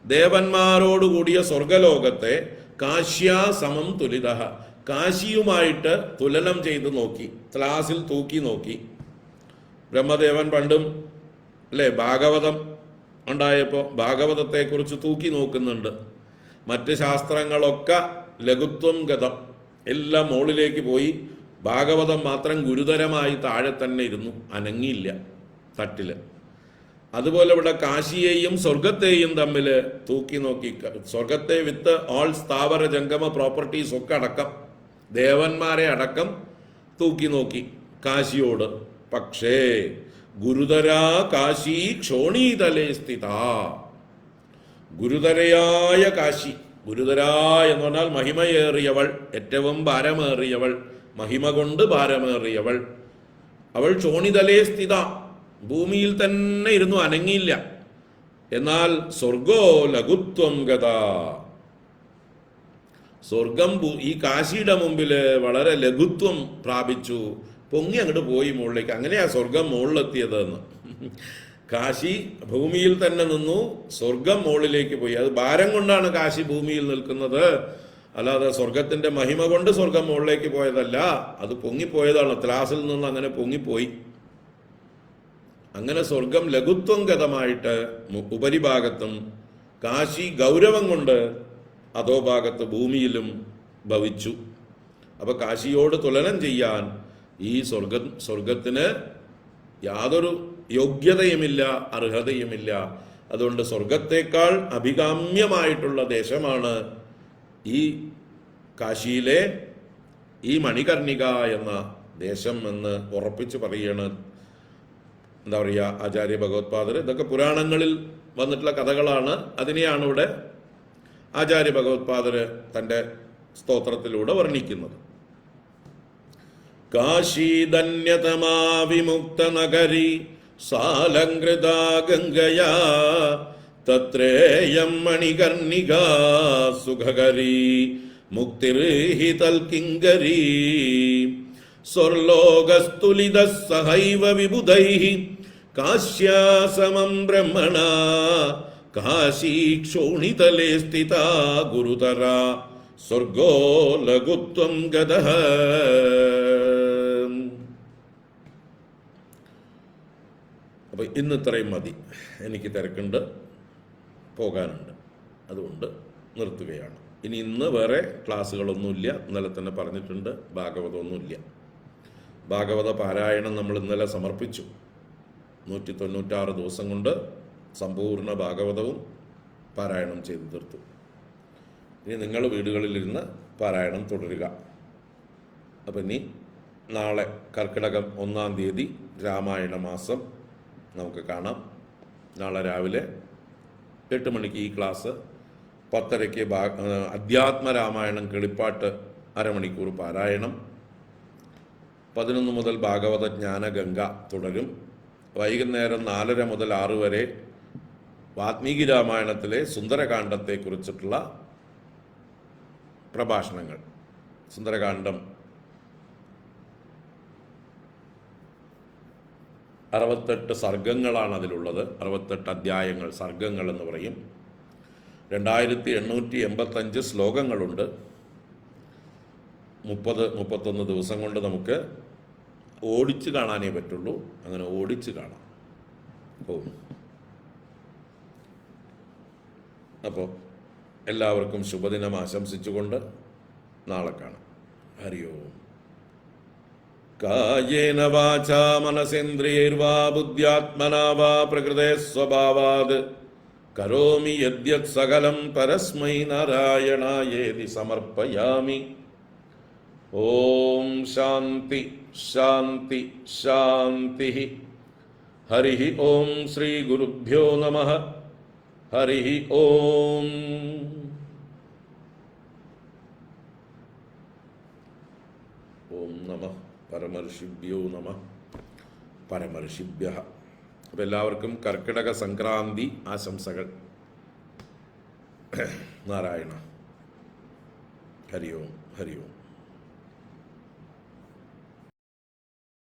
ദേവന്മാരോടുകൂടിയ സ്വർഗലോകത്തെ കാശ്യാ സമം തുലിതഃ, കാശിയുമായിട്ട് തുലനം ചെയ്ത് നോക്കി, ത്ലാസിൽ തൂക്കി നോക്കി. ബ്രഹ്മദേവൻ പണ്ടും അല്ലേ ഭാഗവതം ഉണ്ടായപ്പോൾ ഭാഗവതത്തെക്കുറിച്ച് തൂക്കി നോക്കുന്നുണ്ട്. മറ്റ് ശാസ്ത്രങ്ങളൊക്കെ ലഘുത്വം ഗതം, എല്ലാം മുകളിലേക്ക് പോയി. ഭാഗവതം മാത്രം ഗുരുതരമായി താഴെ തന്നെ ഇരുന്നു, അനങ്ങിയില്ല തട്ടില്. അതുപോലെ ഇവിടെ കാശിയെയും സ്വർഗത്തെയും തമ്മിൽ തൂക്കി നോക്കി. സ്വർഗത്തെ വിത്ത് ഓൾ സ്ഥാവര ജംഗമ പ്രോപ്പർട്ടീസ് ഒക്കെ അടക്കം, ദേവന്മാരെ അടക്കം തൂക്കി നോക്കി കാശിയോട്. പക്ഷേ ഗുരുതരാ കാശി ക്ഷോണീതലേ സ്ഥിത, ഗുരുതരയായ കാശി, ഗുരുതരാ എന്ന് പറഞ്ഞാൽ മഹിമയേറിയവൾ, ഏറ്റവും ഭാരമേറിയവൾ, മഹിമ കൊണ്ട് ഭാരമേറിയവൾ. അവൾ ക്ഷോണിതലേ സ്ഥിത, ഭൂമിയിൽ തന്നെ ഇരുന്നു, അനങ്ങിയില്ല. എന്നാൽ സ്വർഗോ ലഘുത്വം ഗത, സ്വർഗം ഈ കാശിയുടെ മുമ്പിൽ വളരെ ലഘുത്വം പ്രാപിച്ചു, പൊങ്ങി അങ്ങോട്ട് പോയി മുകളിലേക്ക്. അങ്ങനെയാ സ്വർഗം മുകളിലെത്തിയത് എന്ന്. കാശി ഭൂമിയിൽ തന്നെ നിന്നു, സ്വർഗം മുകളിലേക്ക് പോയി. അത് ഭാരം കൊണ്ടാണ് കാശി ഭൂമിയിൽ നിൽക്കുന്നത്, അല്ലാതെ സ്വർഗത്തിന്റെ മഹിമ കൊണ്ട് സ്വർഗം മുകളിലേക്ക് പോയതല്ല. അത് പൊങ്ങിപ്പോയതാണ്, ത്രാസിൽ നിന്ന് അങ്ങനെ പൊങ്ങിപ്പോയി. അങ്ങനെ സ്വർഗം ലഘുത്വം ഗതമായിട്ട് ഉപരിഭാഗത്തും, കാശി ഗൗരവം കൊണ്ട് അധോഭാഗത്ത് ഭൂമിയിലും ഭവിച്ചു. അപ്പൊ കാശിയോട് തുലനം ചെയ്യാൻ ഈ സ്വർഗത്തിന് യാതൊരു യോഗ്യതയുമില്ല, അർഹതയുമില്ല. അതുകൊണ്ട് സ്വർഗത്തേക്കാൾ അഭികാമ്യമായിട്ടുള്ള ദേശമാണ് ഈ കാശിയിലെ ഈ മണികർണിക എന്ന ദേശം എന്ന് ഉറപ്പിച്ച് പറയാണ് എന്താ പറയുക ആചാര്യ ഭഗവത്പാദർ. ഇതൊക്കെ പുരാണങ്ങളിൽ വന്നിട്ടുള്ള കഥകളാണ്. അതിനെയാണ് ഇവിടെ ആചാര്യ ഭഗവത്പാദർ തൻ്റെ സ്തോത്രത്തിലൂടെ വർണ്ണിക്കുന്നത്. കാശീധന്യതമാ വിമുക്ത നഗരി സാലങ്കൃതാ ഗംഗയാ തത്രേയം മണികർണികാ സുഖകരീ മുക്തിർഹി തൽകിങ്കരീ സ്വർലോകസ്തുലിതഃ സഹൈവ വിബുധൈഃ കാശ്യാസമം ബ്രഹ്മണാ കാശീ ക്ഷോണിതലേ സ്ഥിതാ ഗുരുതരാ സ്വർഗോ ലഘുത്വം ഗതഃ. അപ്പൊ ഇന്ന് ഇത്രയും മതി, എനിക്ക് തിരക്കുണ്ട്, പോകാനുണ്ട്, അതുകൊണ്ട് നിർത്തുകയാണ്. ഇനി ഇന്ന് വേറെ ക്ലാസ്സുകളൊന്നുമില്ല, ഇന്നലെ തന്നെ പറഞ്ഞിട്ടുണ്ട്. ഭാഗവതമൊന്നുമില്ല. ഭാഗവത പാരായണം നമ്മൾ ഇന്നലെ സമർപ്പിച്ചു. 196 ദിവസം കൊണ്ട് സമ്പൂർണ്ണ ഭാഗവതവും പാരായണം ചെയ്തു തീർത്തു. ഇനി നിങ്ങൾ വീടുകളിലിരുന്ന് പാരായണം തുടരുക. അപ്പം ഇനി നാളെ കർക്കിടകം 1-ാം തീയതി രാമായണ മാസം നമുക്ക് കാണാം. നാളെ രാവിലെ 8 മണിക്ക് ഈ ക്ലാസ്, 10:30 അധ്യാത്മരാമായണം കിളിപ്പാട്ട് അരമണിക്കൂർ പാരായണം, 11 മുതൽ ഭാഗവത ജ്ഞാനഗംഗ തുടരും. വൈകുന്നേരം 4:30 മുതൽ 6 വരെ വാത്മീകി രാമായണത്തിലെ സുന്ദരകാന്ഡത്തെക്കുറിച്ചിട്ടുള്ള പ്രഭാഷണങ്ങൾ. സുന്ദരകാന്ഡം 68 സർഗങ്ങളാണ് അതിലുള്ളത്. 68 അധ്യായങ്ങൾ, സർഗങ്ങൾ എന്ന് പറയും. 2885 ശ്ലോകങ്ങളുണ്ട്. 30-31 ദിവസം കൊണ്ട് നമുക്ക് ഓടിച്ച് കാണാനേ പറ്റുള്ളൂ. അങ്ങനെ ഓടിച്ച് കാണാം. അപ്പോൾ എല്ലാവർക്കും ശുഭദിനം ആശംസിച്ചുകൊണ്ട് നാളെ കാണാം. ഹരി ഓം. കായേന വാചാ മനസേന്ദ്രിയൈർവാ ബുദ്ധ്യാത്മനാ വാ പ്രകൃതേ സ്വഭാവാത് കരോമി യദ്യത് സകലം പരസ്മൈ നാരായണായേതി സമർപ്പയാമി. ഓം ശാന്തി ശാന്തി ശാന്തി. ഹരി ഓം. ശ്രീ ഗുരുഭ്യോ നമഃ. ഹരി ഓം. ഓം നമഃ പരമർഷിഭ്യോ നമഃ പരമർഷിഭ്യഃ. അപ്പം എല്ലാവർക്കും കർക്കിടക സംക്രാന്തി ആശംസകൾ. നാരായണ. ഹരി ഓം. ഹരി ഓം.